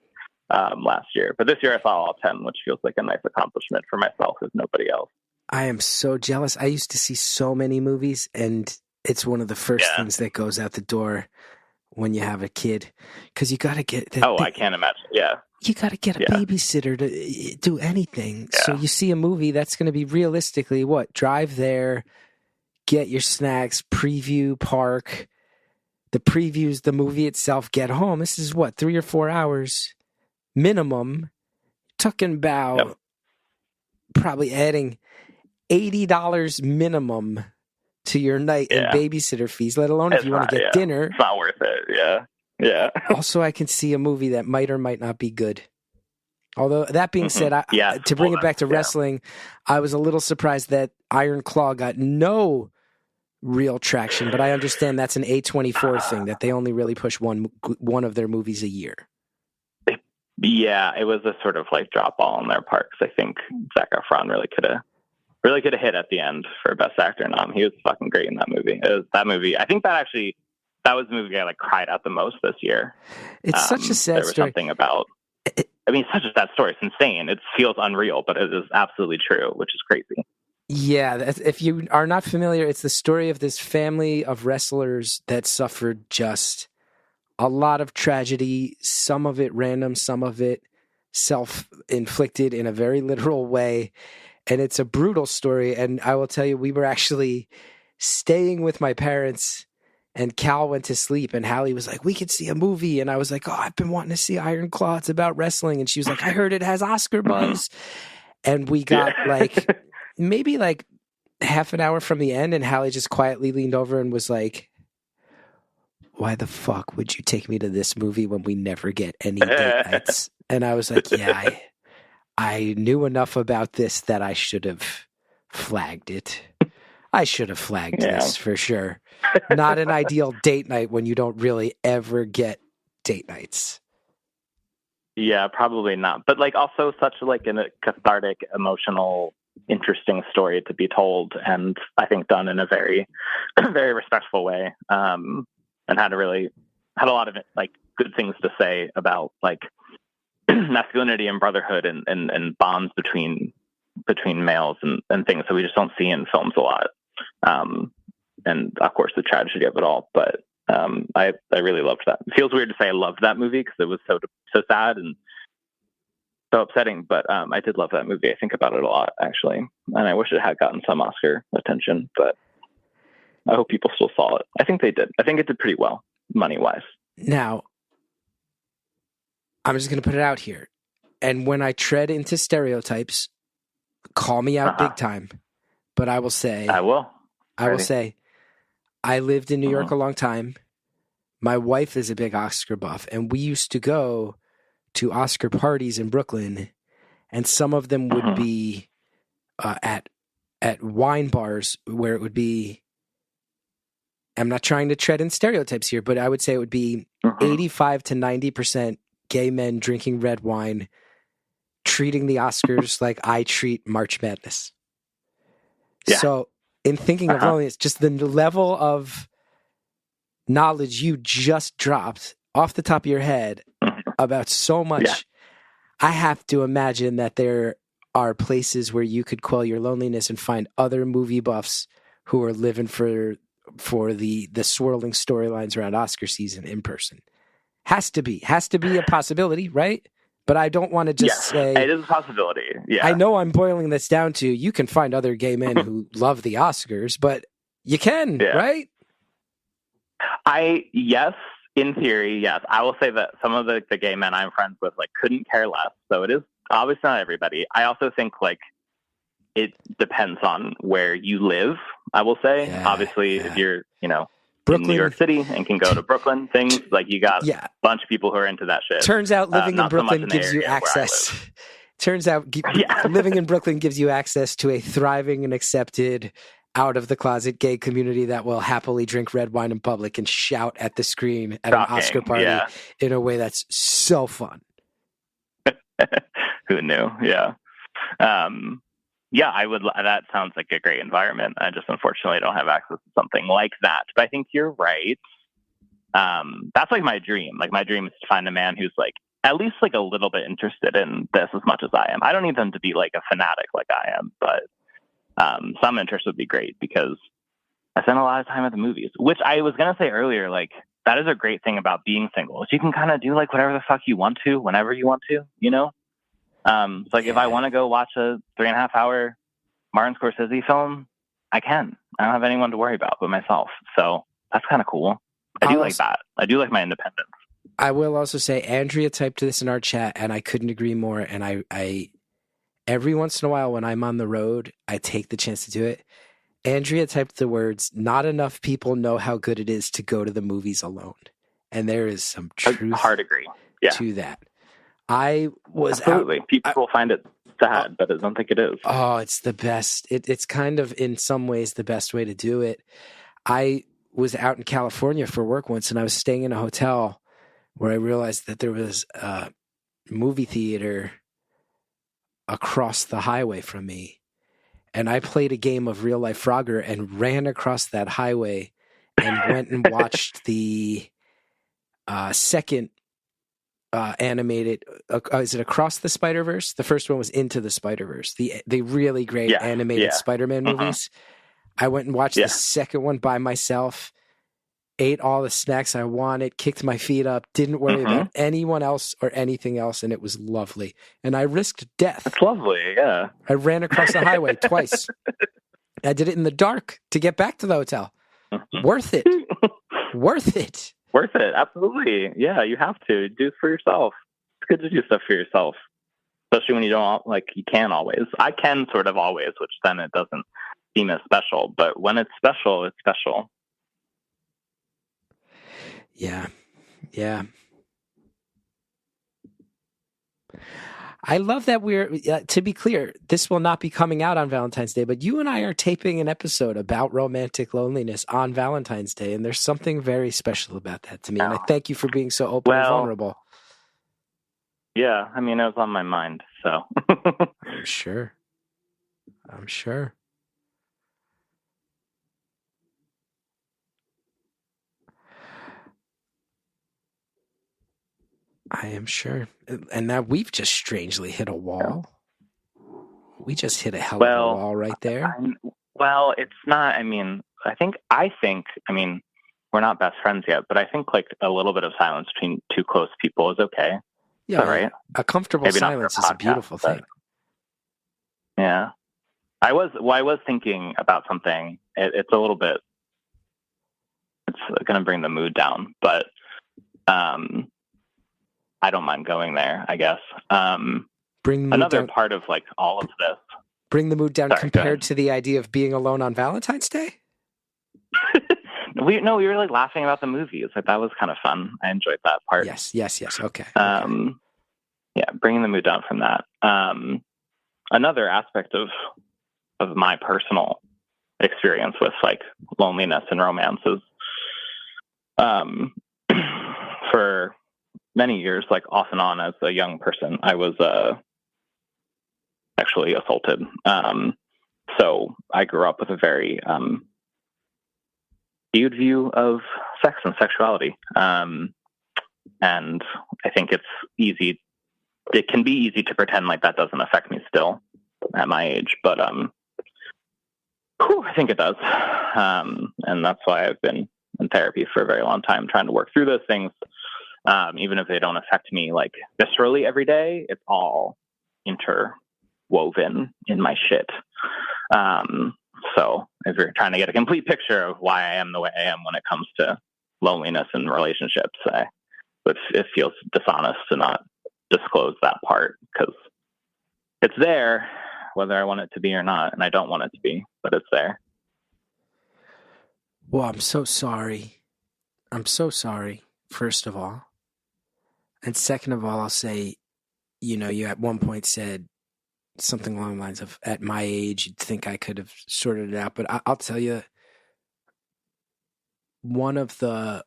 last year. But this year I saw all 10, which feels like a nice accomplishment for myself with nobody else. I am so jealous. I used to see so many movies, and it's one of the first things that goes out the door when you have a kid, because you got to get I can't imagine. Yeah. You got to get a babysitter to do anything. Yeah. So you see a movie that's going to be realistically drive there, get your snacks, preview, park, the previews, the movie itself, get home. This is 3 or 4 hours minimum. Talking about probably adding $80 minimum to your night in babysitter fees, let alone if you want to get dinner. It's not worth it. Yeah. Yeah. Also, I can see a movie that might or might not be good. Although, that being said, to bring it back to wrestling, I was a little surprised that Iron Claw got no real traction, but I understand that's an A24 thing, that they only really push one of their movies a year. Yeah, it was a sort of like drop ball on their part, because I think Zac Efron really could have hit at the end for Best Actor nom. He was fucking great in that movie. That movie, I think that was the movie I like cried out the most this year. It's such a sad story. There was something about, it's such a sad story. It's insane. It feels unreal, but it is absolutely true, which is crazy. Yeah, if you are not familiar, it's the story of this family of wrestlers that suffered just a lot of tragedy, some of it random, some of it self-inflicted in a very literal way. And it's a brutal story. And I will tell you, we were actually staying with my parents, and Cal went to sleep, and Hallie was like, we could see a movie. And I was like, I've been wanting to see Iron Claw. It's about wrestling. And she was like, I heard it has Oscar buzz. And we got maybe half an hour from the end, and Hallie just quietly leaned over and was like, why the fuck would you take me to this movie when we never get any date nights? And I was like, yeah, I knew enough about this that I should have flagged it. I should have flagged this for sure. Not an ideal date night when you don't really ever get date nights. Yeah, probably not. But like also such like a cathartic, emotional, interesting story to be told, and I think done in a very, very respectful way. And had a lot of like good things to say about like masculinity and brotherhood and bonds between males and things that we just don't see in films a lot. And of course the tragedy of it all. But I really loved that. It feels weird to say I loved that movie because it was so sad and so upsetting, but I did love that movie. I think about it a lot, actually, and I wish it had gotten some Oscar attention, but I hope people still saw it. I think they did. I think it did pretty well, money-wise. Now, I'm just going to put it out here, and when I tread into stereotypes, call me out big time, but I will say... I will. I lived in New York a long time. My wife is a big Oscar buff, and we used to go to Oscar parties in Brooklyn, and some of them would be at wine bars where it would be, I'm not trying to tread in stereotypes here, but I would say it would be 85 to 90% gay men drinking red wine, treating the Oscars like I treat March Madness. Yeah. So in thinking of loneliness, just the level of knowledge you just dropped off the top of your head about so much, I have to imagine that there are places where you could quell your loneliness and find other movie buffs who are living for the swirling storylines around Oscar season in person. Has to be a possibility, right? But I don't want to just say it is a possibility. Yeah, I know I'm boiling this down to you can find other gay men who love the Oscars, but you can, right? Yes. In theory, yes. I will say that some of the gay men I'm friends with like couldn't care less. So it is obviously not everybody. I also think like it depends on where you live. I will say, obviously, if you're Brooklyn, in New York City and can go to Brooklyn, things like you got a bunch of people who are into that shit. Turns out living in Brooklyn gives you access. Turns out living in Brooklyn gives you access to a thriving and accepted out of the closet gay community that will happily drink red wine in public and shout at the screen at an Oscar party in a way that's so fun. Who knew? Yeah. I would. That sounds like a great environment. I just unfortunately don't have access to something like that. But I think you're right. That's like my dream. Like my dream is to find a man who's like at least like a little bit interested in this as much as I am. I don't need them to be like a fanatic like I am, but some interest would be great because I spend a lot of time at the movies, which I was going to say earlier, like that is a great thing about being single is you can kind of do like whatever the fuck you want to, whenever you want to, It's like if I want to go watch a 3.5 hour Martin Scorsese film, I can. I don't have anyone to worry about but myself. So that's kind of cool. I do like that. I do like my independence. I will also say Andrea typed this in our chat and I couldn't agree more. And I every once in a while when I'm on the road, I take the chance to do it. Andrea typed the words, not enough people know how good it is to go to the movies alone. And there is some truth to that. I was absolutely. People find it sad, but I don't think it is. Oh, it's the best. It's kind of in some ways the best way to do it. I was out in California for work once, and I was staying in a hotel where I realized that there was a movie theater across the highway from me. And I played a game of Real Life Frogger and ran across that highway and went and watched the second animated, is it Across the Spider-Verse? The first one was Into the Spider-Verse, the really great animated Spider-Man movies. I went and watched the second one by myself, ate all the snacks I wanted, kicked my feet up, didn't worry about anyone else or anything else, and it was lovely. And I risked death. It's lovely, yeah. I ran across the highway twice. I did it in the dark to get back to the hotel. Worth it. Worth it. Worth it, absolutely. Yeah, you have to. Do it for yourself. It's good to do stuff for yourself. Especially when you don't, you can always. I can sort of always, which then it doesn't seem as special. But when it's special, it's special. Yeah. Yeah. I love that to be clear, this will not be coming out on Valentine's Day, but you and I are taping an episode about romantic loneliness on Valentine's Day, and there's something very special about that to me. And I thank you for being so open and vulnerable. Yeah, I mean, it was on my mind, so. I'm sure. I am sure. And now we've just strangely hit a wall. We just hit a hell of a wall right there. Well, it's not, I mean, I think, we're not best friends yet, but I think like a little bit of silence between two close people is okay. Yeah, right. A comfortable Maybe silence is a beautiful thing. Yeah. I was thinking about something. It's a little bit, it's going to bring the mood down, but I don't mind going there, I guess. Another part of like all of this. Bring the mood down compared to the idea of being alone on Valentine's Day? We were like laughing about the movies. Like that was kind of fun. I enjoyed that part. Yes. Okay. Yeah, bringing the mood down from that. Another aspect of my personal experience with like loneliness and romance is for many years, like off and on as a young person, I was sexually assaulted. So I grew up with a very skewed view of sex and sexuality. And I think it can be easy to pretend like that doesn't affect me still at my age, but I think it does. And that's why I've been in therapy for a very long time, trying to work through those things. Even if they don't affect me like viscerally every day, it's all interwoven in my shit. So if you're trying to get a complete picture of why I am the way I am when it comes to loneliness and relationships, it feels dishonest to not disclose that part because it's there, whether I want it to be or not. And I don't want it to be, but it's there. Well, I'm so sorry. First of all. And second of all, I'll say, you at one point said something along the lines of, at my age, you'd think I could have sorted it out. But I'll tell you, one of the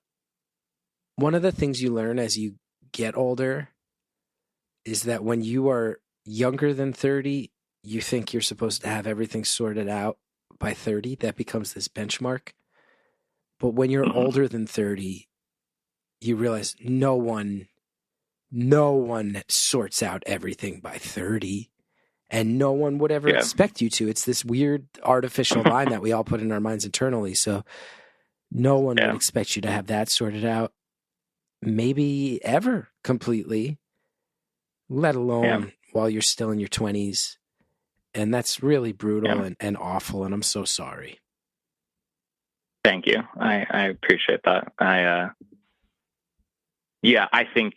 things you learn as you get older is that when you are younger than 30, you think you're supposed to have everything sorted out by 30. That becomes this benchmark. But when you're older than 30, you realize no one sorts out everything by 30, and no one would ever expect you to. It's this weird artificial line that we all put in our minds internally. So no one would expect you to have that sorted out, maybe ever completely, let alone while you're still in your 20s. And that's really brutal and awful. And I'm so sorry. Thank you. I appreciate that. I think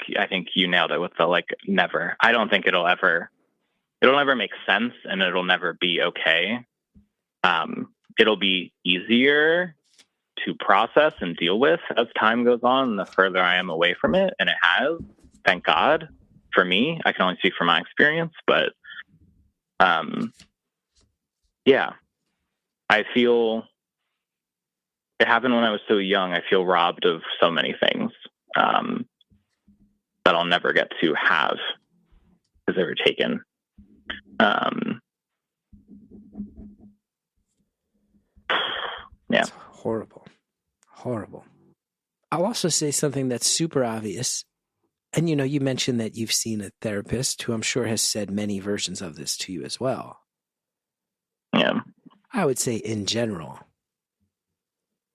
you nailed it with the like never. I don't think it'll never make sense, and it'll never be okay. It'll be easier to process and deal with as time goes on, the further I am away from it. And it has, thank God, for me. I can only speak from my experience, but I feel it happened when I was so young. I feel robbed of so many things that I'll never get to have because they were taken. It's horrible. I'll also say something that's super obvious. And, you mentioned that you've seen a therapist who I'm sure has said many versions of this to you as well. Yeah. I would say in general,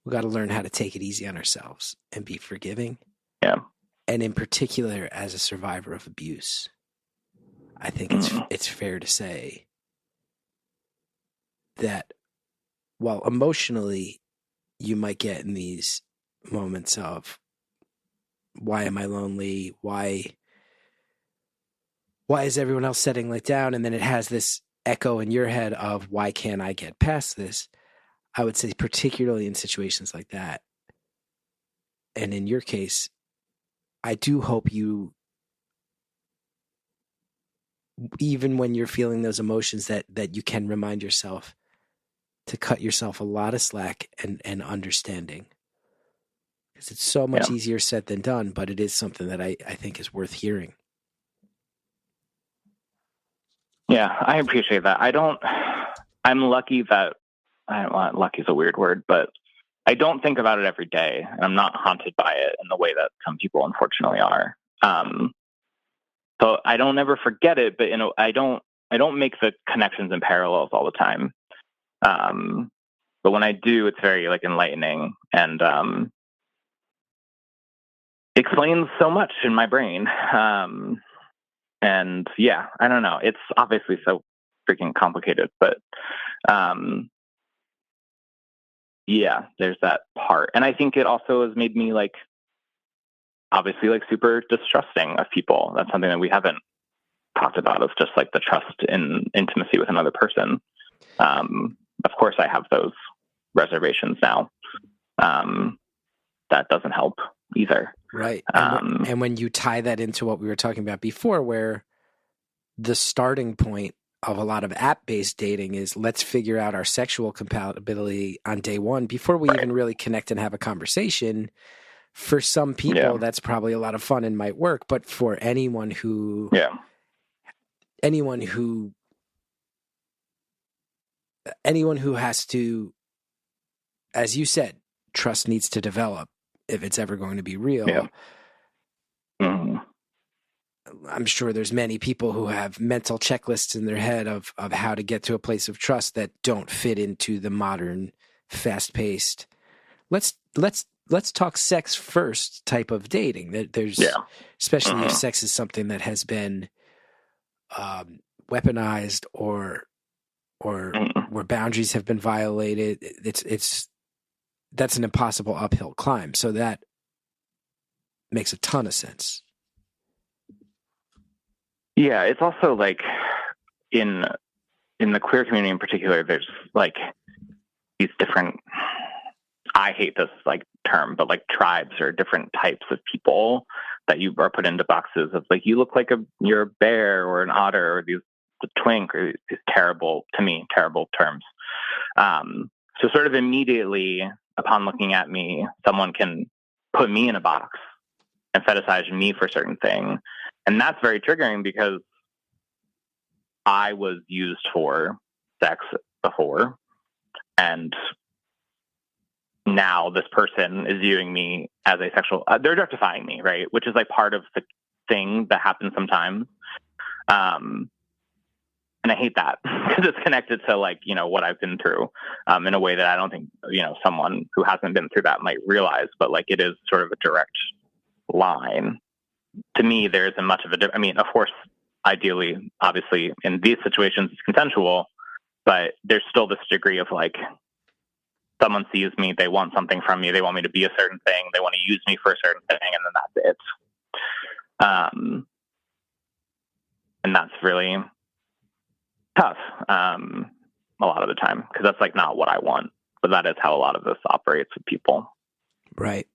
we got to learn how to take it easy on ourselves and be forgiving. Yeah. And in particular, as a survivor of abuse, I think it's fair to say that while emotionally you might get in these moments of, why am I lonely? Why is everyone else setting like down? And then it has this echo in your head of, why can't I get past this? I would say particularly in situations like that, and in your case, I do hope you, even when you're feeling those emotions, that you can remind yourself to cut yourself a lot of slack and understanding. Because it's so much easier said than done, but it is something that I think is worth hearing. Yeah, I appreciate that. I'm lucky that, lucky is a weird word, but I don't think about it every day, and I'm not haunted by it in the way that some people unfortunately are. So I don't ever forget it, but I don't make the connections and parallels all the time. But when I do, it's very like enlightening and explains so much in my brain. And yeah, I don't know. It's obviously so freaking complicated, but yeah, there's that part. And I think it also has made me like, obviously like super distrusting of people. That's something that we haven't talked about, is just like the trust in intimacy with another person. Of course I have those reservations now. That doesn't help either. Right. And when you tie that into what we were talking about before, where the starting point of a lot of app-based dating is, let's figure out our sexual compatibility on day one before we even really connect and have a conversation. For some people, that's probably a lot of fun and might work, but for anyone who has to, as you said, trust needs to develop if it's ever going to be real. Yeah. Mm-hmm. I'm sure there's many people who have mental checklists in their head of how to get to a place of trust that don't fit into the modern, fast-paced, let's talk sex first type of dating. There's especially if sex is something that has been weaponized or where boundaries have been violated. That's an impossible uphill climb. So that makes a ton of sense. Yeah, it's also like in the queer community in particular, there's like these different, I hate this like term, but like tribes or different types of people that you are put into boxes of like, you look like you're a bear or an otter or the twink, or these terrible terms. So sort of immediately upon looking at me, someone can put me in a box and fetishize me for certain things. And that's very triggering because I was used for sex before, and now this person is viewing me as asexual. They're objectifying me, right? Which is like part of the thing that happens sometimes. And I hate that because it's connected to like, what I've been through in a way that I don't think, someone who hasn't been through that might realize, but like it is sort of a direct line. To me, there isn't much of of course, ideally, obviously, in these situations, it's consensual, but there's still this degree of like, someone sees me, they want something from me, they want me to be a certain thing, they want to use me for a certain thing, and then that's it. And that's really tough a lot of the time, because that's like not what I want, but that is how a lot of this operates with people. Right.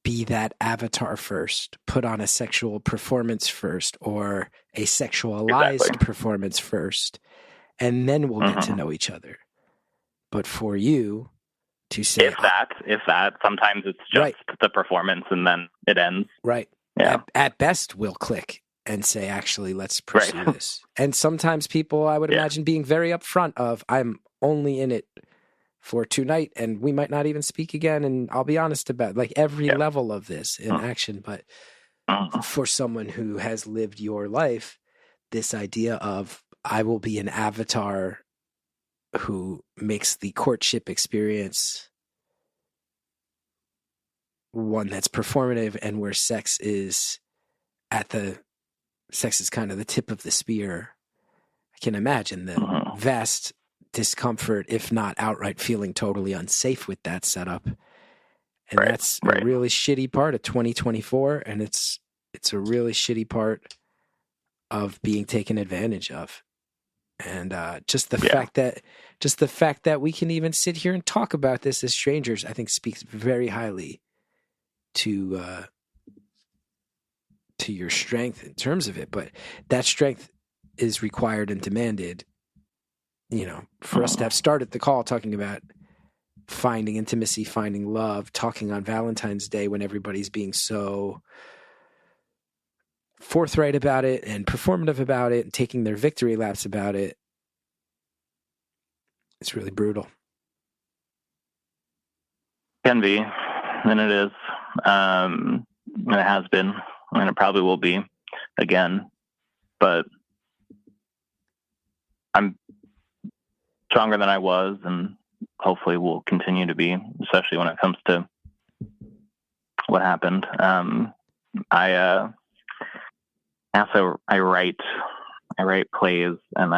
Be that avatar first, put on a sexual performance first, or a sexualized performance first, and then we'll get to know each other. But for you to say, if that, sometimes it's just the performance and then it ends. Right. Yeah. At best, we'll click and say, actually, let's pursue this. And sometimes people, I would imagine, being very upfront of, I'm only in it for tonight, and we might not even speak again. And I'll be honest about like every level of this in action. But for someone who has lived your life, this idea of, I will be an avatar who makes the courtship experience one that's performative, and where sex is kind of the tip of the spear. I can imagine the vast discomfort, if not outright feeling totally unsafe with that setup. And that's a really shitty part of 2024. And it's a really shitty part of being taken advantage of. And just the fact that we can even sit here and talk about this as strangers, I think speaks very highly to your strength in terms of it, but that strength is required and demanded, for us to have started the call talking about finding intimacy, finding love, talking on Valentine's Day when everybody's being so forthright about it and performative about it and taking their victory laps about it. It's really brutal. Can be, and it is, and it has been, and it probably will be again, but I'm stronger than I was, and hopefully will continue to be, especially when it comes to what happened. I write plays, and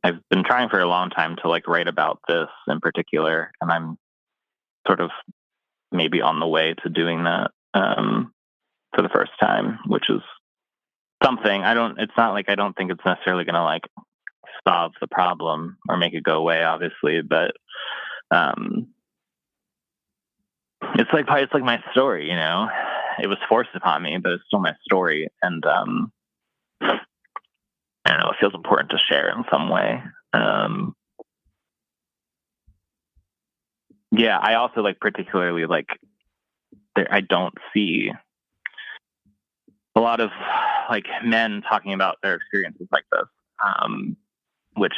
I've been trying for a long time to write about this in particular, and I'm sort of maybe on the way to doing that for the first time, which is something. It's not like I don't think it's necessarily going to solve the problem or make it go away, obviously, but it's like my story, it was forced upon me, but it's still my story, and I don't know, it feels important to share in some way. Yeah, I also particularly I don't see a lot of men talking about their experiences like this, which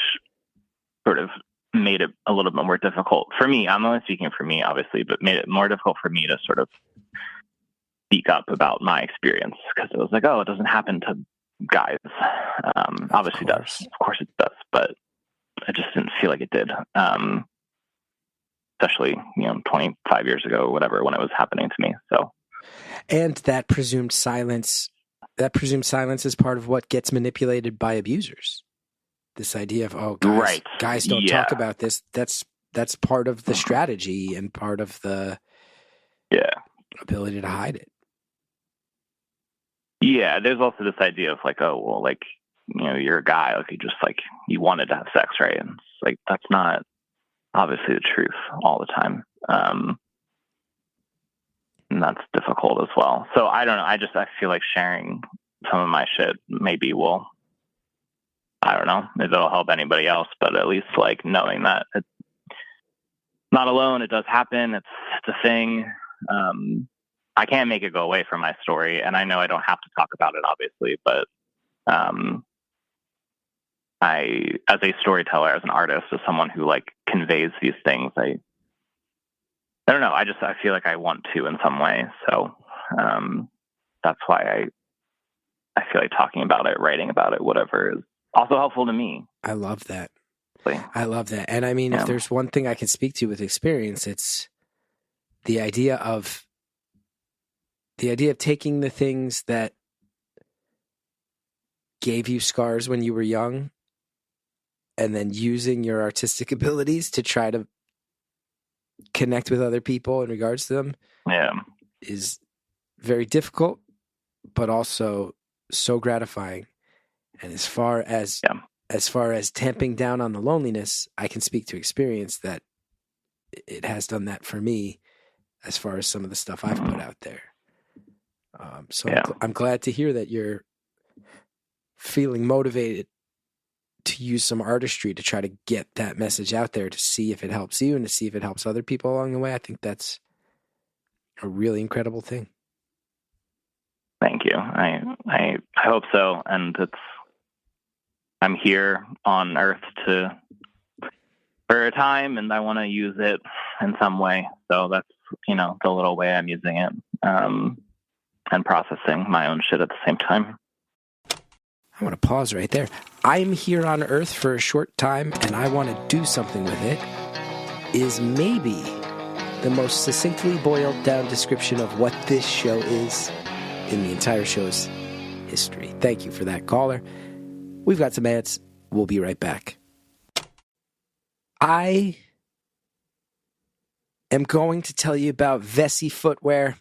sort of made it a little bit more difficult for me. I'm only speaking for me, obviously, but made it more difficult for me to sort of speak up about my experience, because it was oh, it doesn't happen to guys. Obviously it does. Of course it does, but I just didn't feel like it did. Especially, 25 years ago or whatever, when it was happening to me. So, and that presumed silence is part of what gets manipulated by abusers. This idea of, guys don't talk about this. That's part of the strategy and part of the ability to hide it. Yeah, there's also this idea of you're a guy, you wanted to have sex, right? And it's that's not obviously the truth all the time. And that's difficult as well. So I don't know. I feel like sharing some of my shit maybe will, I don't know if it'll help anybody else, but at least knowing that it's not alone. It does happen. It's a thing. I can't make it go away from my story, and I know I don't have to talk about it, obviously, but I, as a storyteller, as an artist, as someone who conveys these things, I don't know. I feel like I want to in some way. So that's why I feel like talking about it, writing about it, whatever, is also helpful to me. I love that. I love that. And I mean, if there's one thing I can speak to with experience, it's the idea of taking the things that gave you scars when you were young and then using your artistic abilities to try to connect with other people in regards to them is very difficult, but also so gratifying. And as far as tamping down on the loneliness, I can speak to experience that it has done that for me as far as some of the stuff I've put out there. I'm glad to hear that you're feeling motivated to use some artistry to try to get that message out there, to see if it helps you and to see if it helps other people along the way. I think that's a really incredible thing. Thank you. I hope so. And I'm here on Earth for a time, and I want to use it in some way. So that's, the little way I'm using it, and processing my own shit at the same time. I want to pause right there. I'm here on Earth for a short time, and I want to do something with it is maybe the most succinctly boiled down description of what this show is in the entire show's history. Thank you for that, caller. We've got some ads. We'll be right back. I am going to tell you about Vessi Footwear.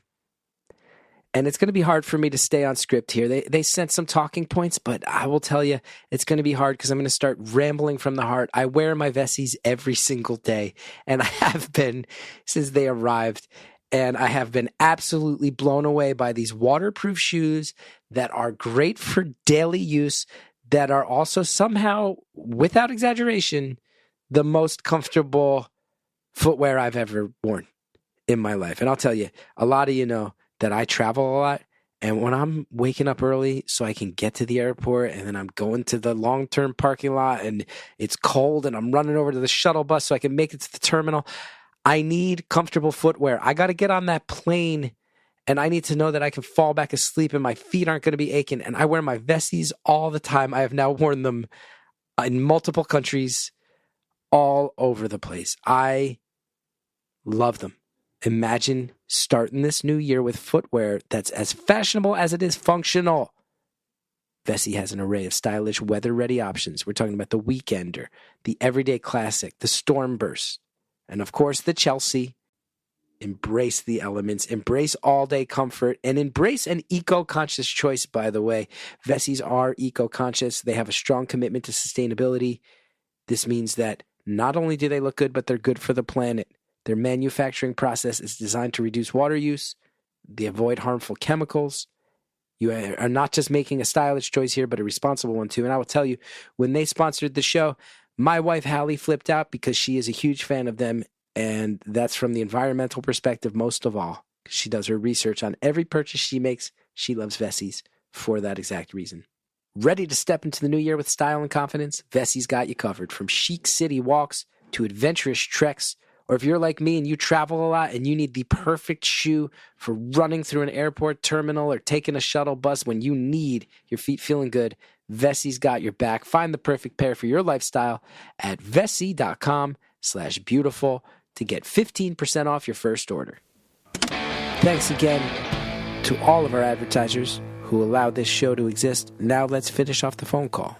And it's going to be hard for me to stay on script here. They sent some talking points, but I will tell you, it's going to be hard because I'm going to start rambling from the heart. I wear my Vessis every single day, and I have been since they arrived. And I have been absolutely blown away by these waterproof shoes that are great for daily use, that are also somehow, without exaggeration, the most comfortable footwear I've ever worn in my life. And I'll tell you, a lot of you know that I travel a lot. And when I'm waking up early so I can get to the airport, and then I'm going to the long-term parking lot and it's cold and I'm running over to the shuttle bus so I can make it to the terminal, I need comfortable footwear. I got to get on that plane and I need to know that I can fall back asleep and my feet aren't going to be aching. And I wear my Vesties all the time. I have now worn them in multiple countries all over the place. I love them. Imagine starting this new year with footwear that's as fashionable as it is functional. Vessi has an array of stylish, weather-ready options. We're talking about the Weekender, the Everyday Classic, the Stormburst, and of course the Chelsea. Embrace the elements, embrace all-day comfort, and embrace an eco-conscious choice, by the way. Vessis are eco-conscious. They have a strong commitment to sustainability. This means that not only do they look good, but they're good for the planet. Their manufacturing process is designed to reduce water use. They avoid harmful chemicals. You are not just making a stylish choice here, but a responsible one too. And I will tell you, when they sponsored the show, my wife Hallie flipped out because she is a huge fan of them. And that's from the environmental perspective most of all. She does her research on every purchase she makes. She loves Vessis for that exact reason. Ready to step into the new year with style and confidence? Vessis got you covered. From chic city walks to adventurous treks, or if you're like me and you travel a lot and you need the perfect shoe for running through an airport terminal or taking a shuttle bus when you need your feet feeling good, Vessis got your back. Find the perfect pair for your lifestyle at vessi.com/beautiful to get 15% off your first order. Thanks again to all of our advertisers who allowed this show to exist. Now let's finish off the phone call.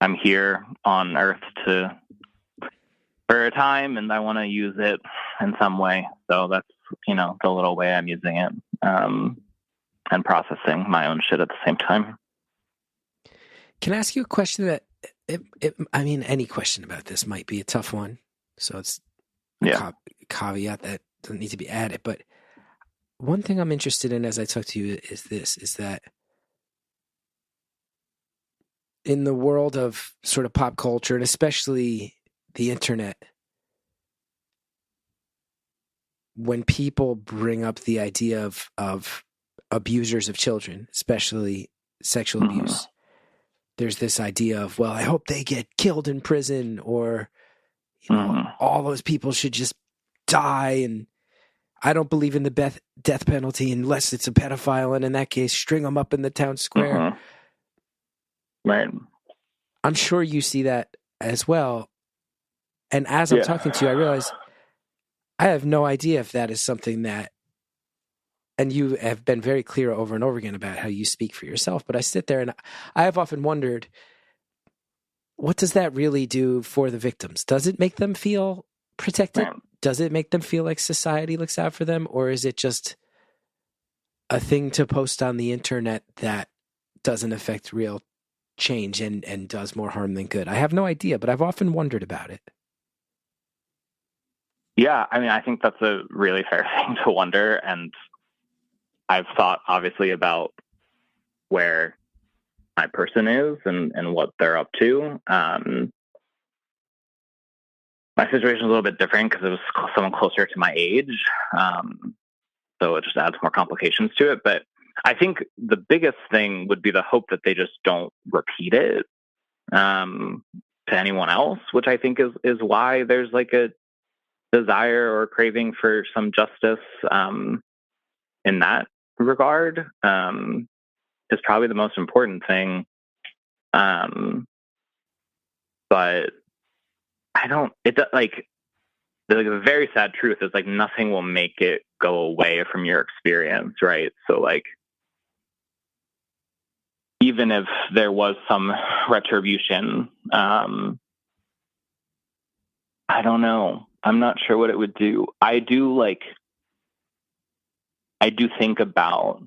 I'm here on Earth for a time, and I want to use it in some way. So that's, the little way I'm using it, and processing my own shit at the same time. Can I ask you a question that, any question about this might be a tough one. So it's a caveat that doesn't need to be added. But one thing I'm interested in as I talk to you is that in the world of sort of pop culture, and especially the internet, when people bring up the idea of abusers of children, especially sexual abuse, there's this idea of, well, I hope they get killed in prison, or all those people should just die, and I don't believe in the death penalty unless it's a pedophile, and in that case, string them up in the town square. Right. I'm sure you see that as well. And as I'm talking to you, I realize I have no idea if that is something that, and you have been very clear over and over again about how you speak for yourself, but I sit there and I have often wondered, what does that really do for the victims? Does it make them feel protected? Right. Does it make them feel like society looks out for them? Or is it just a thing to post on the internet that doesn't affect real change and does more harm than good? I have no idea, but I've often wondered about it. Yeah, I think that's a really fair thing to wonder, and I've thought obviously about where my person is and what they're up to. My situation is a little bit different because it was someone closer to my age, so it just adds more complications to it. But I think the biggest thing would be the hope that they just don't repeat it to anyone else, which I think is why there's like a desire or craving for some justice in that regard, is probably the most important thing. But the very sad truth is like nothing will make it go away from your experience, right? So like, even if there was some retribution, I don't know. I'm not sure what it would do. I do think about,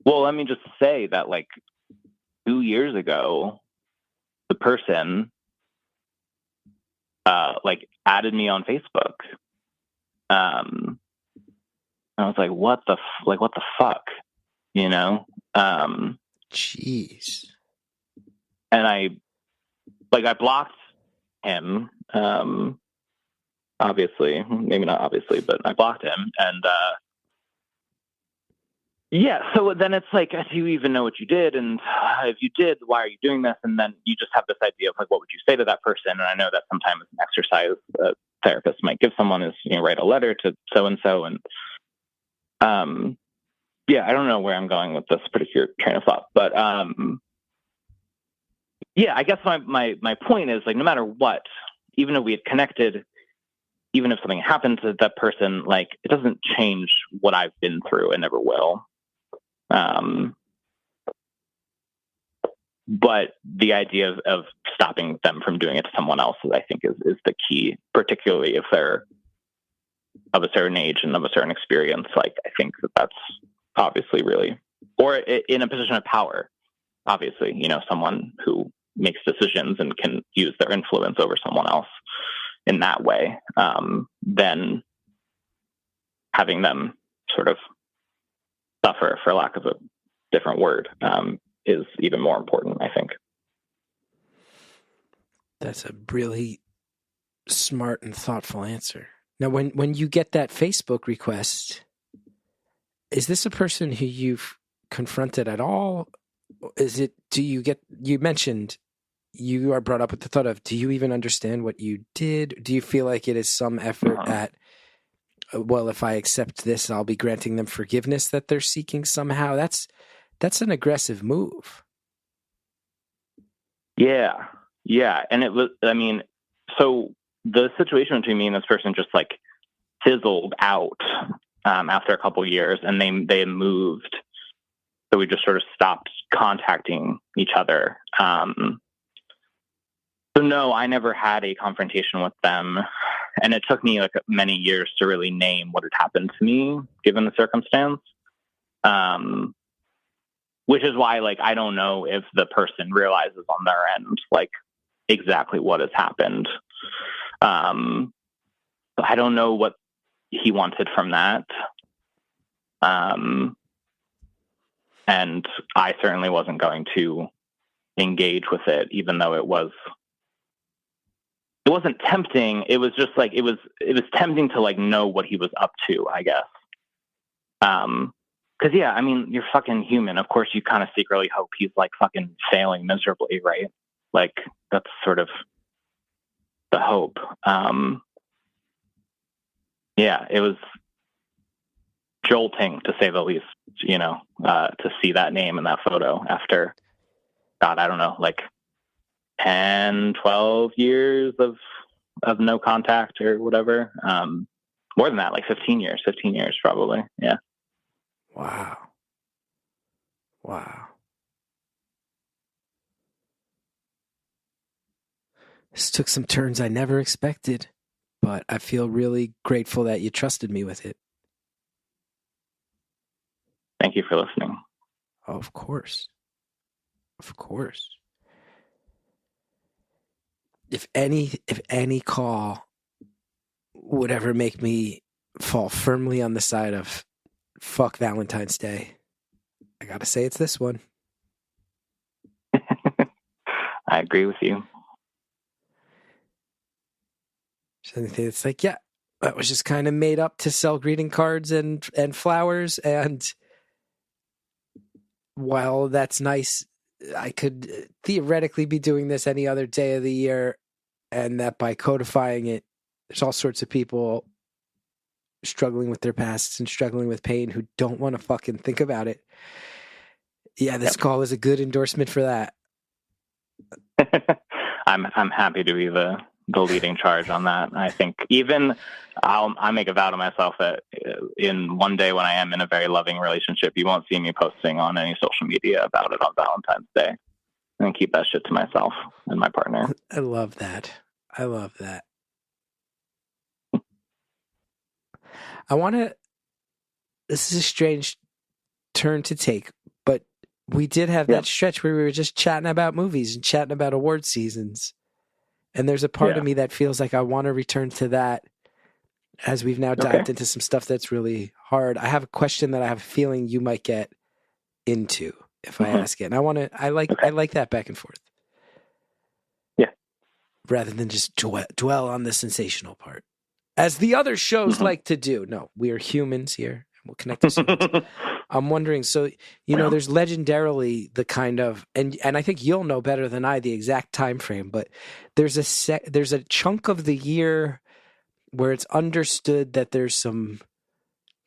well, let me just say that like 2 years ago, the person like added me on Facebook. And I was like, what the fuck, you know? Jeez. And I blocked him. Obviously, maybe not obviously, but I blocked him. And, yeah, so then it's like, do you even know what you did? And if you did, why are you doing this? And then you just have this idea of like, what would you say to that person? And I know that sometimes an exercise a therapist might give someone is, you know, write a letter to so-and-so. And, yeah, I don't know where I'm going with this particular train of thought, but, yeah, I guess my point is like, no matter what, even if we had connected, even if something happened to that person, like it doesn't change what I've been through and never will. But the idea of stopping them from doing it to someone else, I think is the key, particularly if they're of a certain age and of a certain experience. Like, I think that's obviously really, or in a position of power, obviously, you know, someone who makes decisions and can use their influence over someone else in that way, then having them sort of suffer, for lack of a different word, is even more important, I think. That's a really smart and thoughtful answer. Now, when you get that Facebook request, is this a person who you've confronted at all? You mentioned you are brought up with the thought of, do you even understand what you did? Do you feel like it is some effort at, well, if I accept this, I'll be granting them forgiveness that they're seeking somehow? That's an aggressive move. Yeah. And it was, I mean, so the situation between me and this person just like fizzled out after a couple years, and they moved. So we just sort of stopped contacting each other. So no, I never had a confrontation with them. And it took me like many years to really name what had happened to me, given the circumstance. Which is why, like, I don't know if the person realizes on their end, like, exactly what has happened. I don't know what he wanted from that. And I certainly wasn't going to engage with it, even though it wasn't tempting. It was just like, it was tempting to like know what he was up to, I guess. Cause yeah, I mean, you're fucking human. Of course you kind of secretly hope he's like fucking failing miserably, right? Like that's sort of the hope. Yeah, it was jolting to say the least, you know, to see that name in that photo after, God, I don't know, like 10, 12 years of no contact or whatever. More than that, like 15 years probably. Yeah. Wow. This took some turns I never expected, but I feel really grateful that you trusted me with it. Thank you for listening. Oh, of course. If any call would ever make me fall firmly on the side of fuck Valentine's Day, I gotta say it's this one. I agree with you. It's like, yeah, that was just kind of made up to sell greeting cards and flowers. And while that's nice, I could theoretically be doing this any other day of the year. And that by codifying it, there's all sorts of people struggling with their pasts and struggling with pain who don't want to fucking think about it. Yeah, this call is a good endorsement for that. I'm happy to be the leading charge on that. I think even I make a vow to myself that in one day when I am in a very loving relationship, you won't see me posting on any social media about it on Valentine's Day. And keep that shit to myself and my partner. I love that. This is a strange turn to take, but we did have that stretch where we were just chatting about movies and chatting about award seasons. And there's a part of me that feels like I want to return to that as we've now dived into some stuff that's really hard. I have a question that I have a feeling you might get into if I ask it. And I like that back and forth. Yeah. Rather than just dwell on the sensational part. As the other shows like to do. No, we are humans here. We'll connect to humans. I'm wondering, so, there's legendarily the kind of, and I think you'll know better than I the exact time frame, but there's a chunk of the year where it's understood that there's some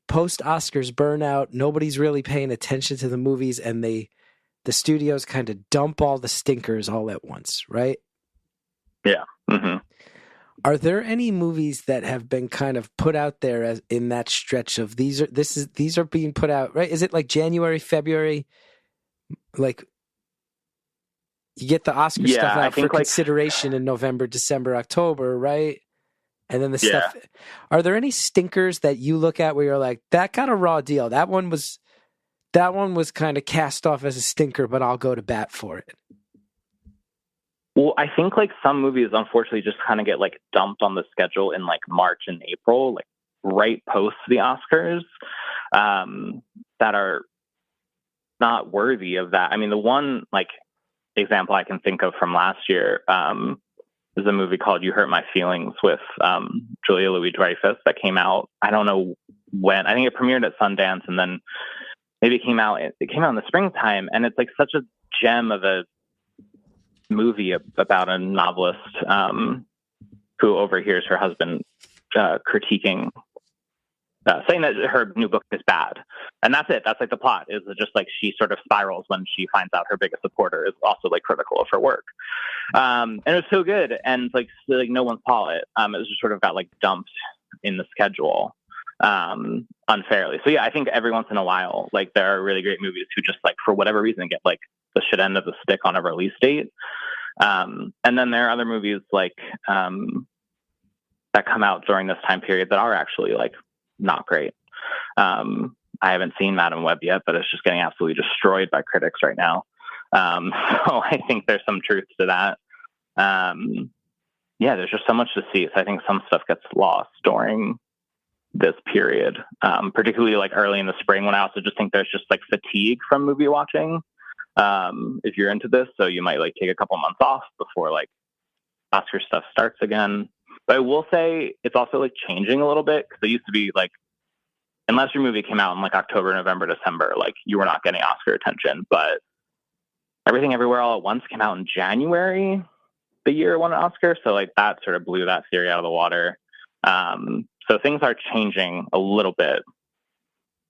post-Oscars burnout, nobody's really paying attention to the movies, and the studios kind of dump all the stinkers all at once, right? Yeah. Mm-hmm. Are there any movies that have been kind of put out there as in that stretch of these are being put out, right? Is it like January, February? Like you get the Oscar stuff out for consideration in November, December, October, right? And then the stuff. Are there any stinkers that you look at where you're like, that got a raw deal? That one was kind of cast off as a stinker, but I'll go to bat for it. Well, I think like some movies, unfortunately, just kind of get like dumped on the schedule in like March and April, like right post the Oscars, that are not worthy of that. I mean, the one like example I can think of from last year is a movie called You Hurt My Feelings with Julia Louis-Dreyfus that came out. I don't know when. I think it premiered at Sundance, and then maybe it came out in the springtime, and it's like such a gem of a movie about a novelist who overhears her husband critiquing, saying that her new book is bad, and that's it. That's like the plot, is just like she sort of spirals when she finds out her biggest supporter is also like critical of her work, and it was so good, and like no one saw it. It was just sort of got like dumped in the schedule unfairly. So yeah, I think every once in a while, like there are really great movies who just like for whatever reason get like the shit end of the stick on a release date. And then there are other movies like that come out during this time period that are actually like not great. I haven't seen Madam Web yet, but it's just getting absolutely destroyed by critics right now. So I think there's some truth to that. Yeah, there's just so much to see. So I think some stuff gets lost during this period, particularly like early in the spring, when I also just think there's just like fatigue from movie watching. If you're into this, so you might like take a couple months off before like Oscar stuff starts again. But I will say it's also like changing a little bit, because it used to be like, unless your movie came out in like October, November, December, like you were not getting Oscar attention. But Everything Everywhere All at Once came out in January the year it won an Oscar, so like that sort of blew that theory out of the water. So things are changing a little bit,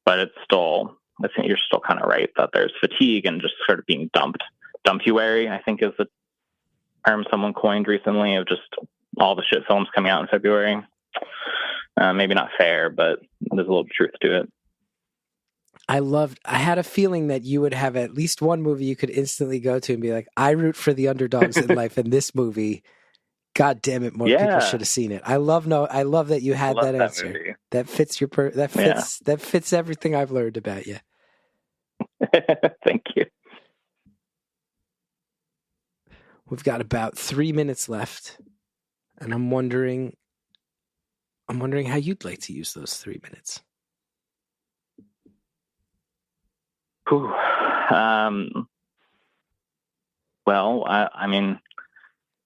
but it's still, I think you're still kind of right that there's fatigue and just sort of being dumped. Dumptuary, I think, is the term someone coined recently, of just all the shit films coming out in February. Maybe not fair, but there's a little truth to it. I had a feeling that you would have at least one movie you could instantly go to and be like, I root for the underdogs in life, and this movie, God damn it, more people should have seen it. I love that you had that answer. Movie. That fits that fits everything I've learned about you. Thank you. We've got about 3 minutes left, and I'm wondering how you'd like to use those 3 minutes. Well, I mean,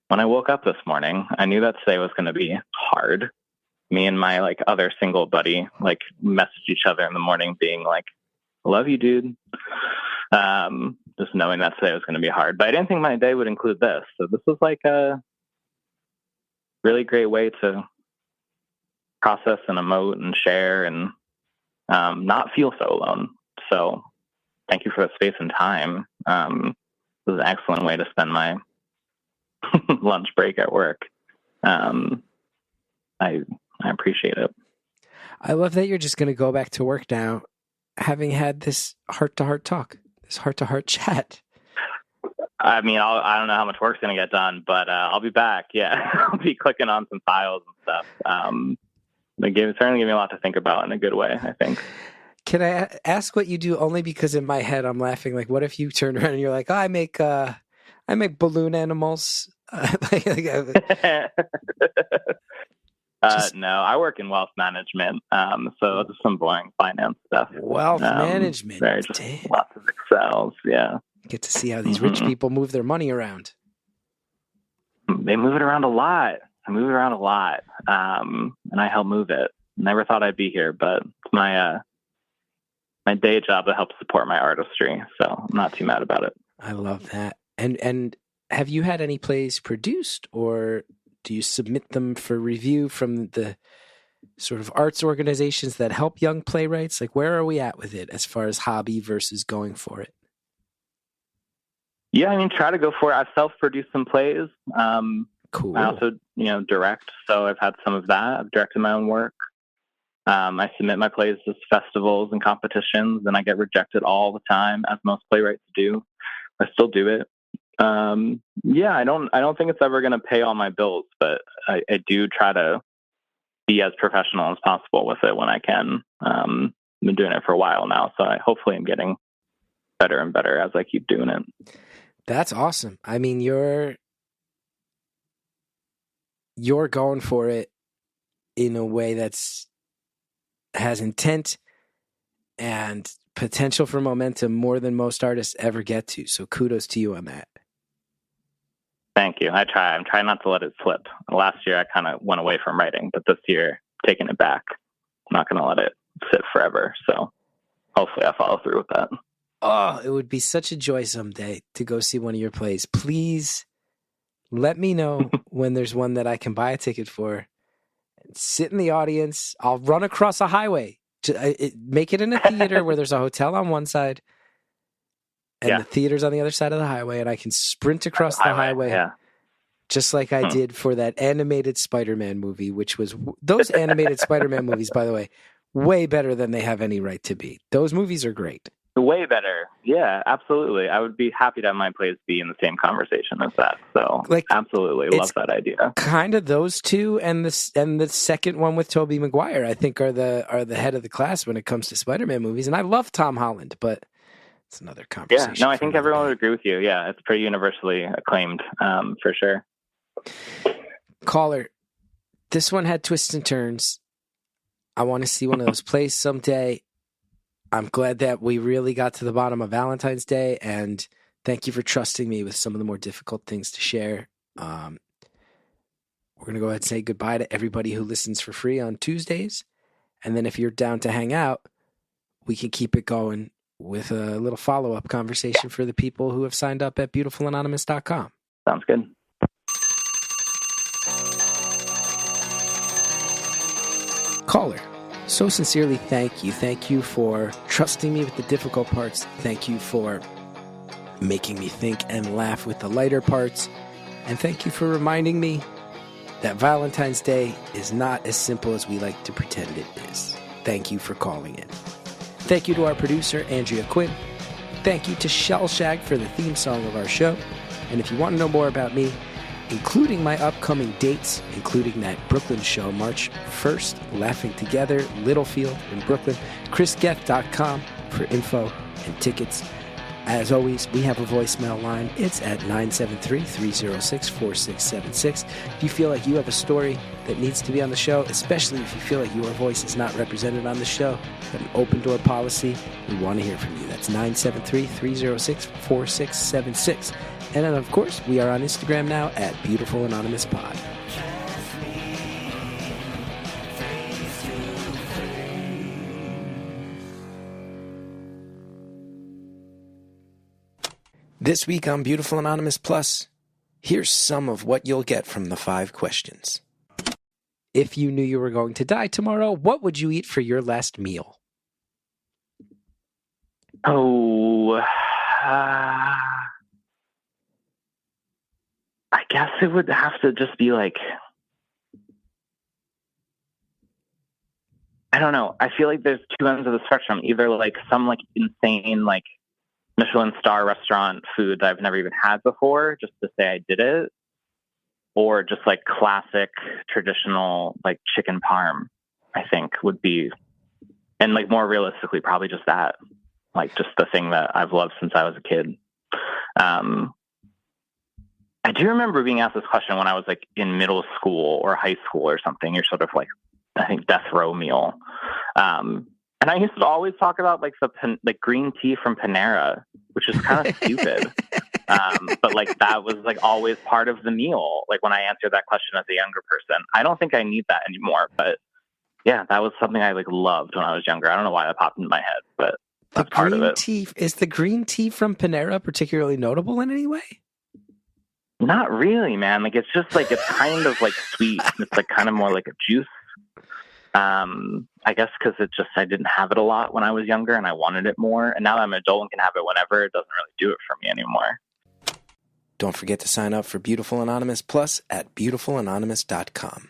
when I woke up this morning, I knew that today was going to be hard. Me and my like other single buddy like messaged each other in the morning being like, love you, dude. Just knowing that today was going to be hard, but I didn't think my day would include this. So this was like a really great way to process and emote and share and not feel so alone. So thank you for the space and time. It was an excellent way to spend my lunch break at work. I appreciate it. I love that you're just going to go back to work now, having had this heart-to-heart talk, this heart-to-heart chat. I mean, I don't know how much work's going to get done, but I'll be back. Yeah, I'll be clicking on some files and stuff. It certainly gave me a lot to think about in a good way, I think. Can I ask what you do? Only because in my head I'm laughing. Like, what if you turn around and you're like, oh, I make balloon animals No, I work in wealth management, so just some boring finance stuff. Wealth management. Very just lots of Excels, yeah. Get to see how these rich people move their money around. They move it around a lot. And I help move it. Never thought I'd be here, but it's my day job that helps support my artistry, so I'm not too mad about it. I love that. And have you had any plays produced, or do you submit them for review from the sort of arts organizations that help young playwrights? Like, where are we at with it as far as hobby versus going for it? Yeah, I mean, try to go for it. I've self-produced some plays. Cool. I also, direct, so I've had some of that. I've directed my own work. I submit my plays to festivals and competitions, and I get rejected all the time, as most playwrights do. I still do it. Yeah, I don't think it's ever going to pay all my bills, but I do try to be as professional as possible with it when I can. I've been doing it for a while now, so hopefully I'm getting better and better as I keep doing it. That's awesome. I mean, you're going for it in a way has intent and potential for momentum more than most artists ever get to. So kudos to you on that. Thank you. I'm trying not to let it slip. Last year, I kind of went away from writing, but this year, taking it back. I'm not going to let it sit forever. So hopefully I follow through with that. Oh, it would be such a joy someday to go see one of your plays. Please let me know when there's one that I can buy a ticket for. Sit in the audience. I'll run across a highway. Make it in a theater where there's a hotel on one side and the theater's on the other side of the highway, and I can sprint across the highway just like I did for that animated Spider-Man movie, which was those animated Spider-Man movies, by the way, way better than they have any right to be. Those movies are great. Way better. Yeah, absolutely. I would be happy to have my plays be in the same conversation as that. So absolutely love that idea. Kind of those two and the second one with Tobey Maguire, I think are the head of the class when it comes to Spider-Man movies. And I love Tom Holland, but it's another conversation. Yeah, no, I think everyone would agree with you. Yeah, it's pretty universally acclaimed, for sure. Caller, this one had twists and turns. I want to see one of those plays someday. I'm glad that we really got to the bottom of Valentine's Day, and thank you for trusting me with some of the more difficult things to share. We're going to go ahead and say goodbye to everybody who listens for free on Tuesdays. And then if you're down to hang out, we can keep it going with a little follow-up conversation for the people who have signed up at beautifulanonymous.com. Sounds good. Caller, so sincerely thank you. Thank you for trusting me with the difficult parts. Thank you for making me think and laugh with the lighter parts. And thank you for reminding me that Valentine's Day is not as simple as we like to pretend it is. Thank you for calling in. Thank you to our producer, Andrea Quinn. Thank you to Shellshag for the theme song of our show. And if you want to know more about me, including my upcoming dates, including that Brooklyn show, March 1st, Laughing Together, Littlefield in Brooklyn, chrisgeth.com for info and tickets. As always, we have a voicemail line. It's at 973-306-4676. If you feel like you have a story that needs to be on the show, especially if you feel like your voice is not represented on the show, got an open door policy, we want to hear from you. That's 973-306-4676. And then, of course, we are on Instagram now at Beautiful Anonymous Pod. This week on Beautiful Anonymous Plus, here's some of what you'll get from the 5 questions. If you knew you were going to die tomorrow, what would you eat for your last meal? I guess it would have to just be like, I don't know. I feel like there's two ends of the spectrum. Either like some like insane like Michelin star restaurant food that I've never even had before, just to say I did it, or just like classic traditional like chicken parm, I think would be, and like more realistically, probably just that, like just the thing that I've loved since I was a kid. I do remember being asked this question when I was like in middle school or high school or something. You're sort of like, I think, death row meal. And I used to always talk about like the green tea from Panera, which is kind of stupid. But like that was like always part of the meal. Like when I answered that question as a younger person, I don't think I need that anymore. But yeah, that was something I like loved when I was younger. I don't know why that popped into my head, but that's part of it. Is the green tea from Panera particularly notable in any way? Not really, man. Like it's just like it's kind of like sweet. It's like kind of more like a juice. I guess because I didn't have it a lot when I was younger and I wanted it more. And now that I'm an adult and can have it whenever, it doesn't really do it for me anymore. Don't forget to sign up for Beautiful Anonymous Plus at beautifulanonymous.com.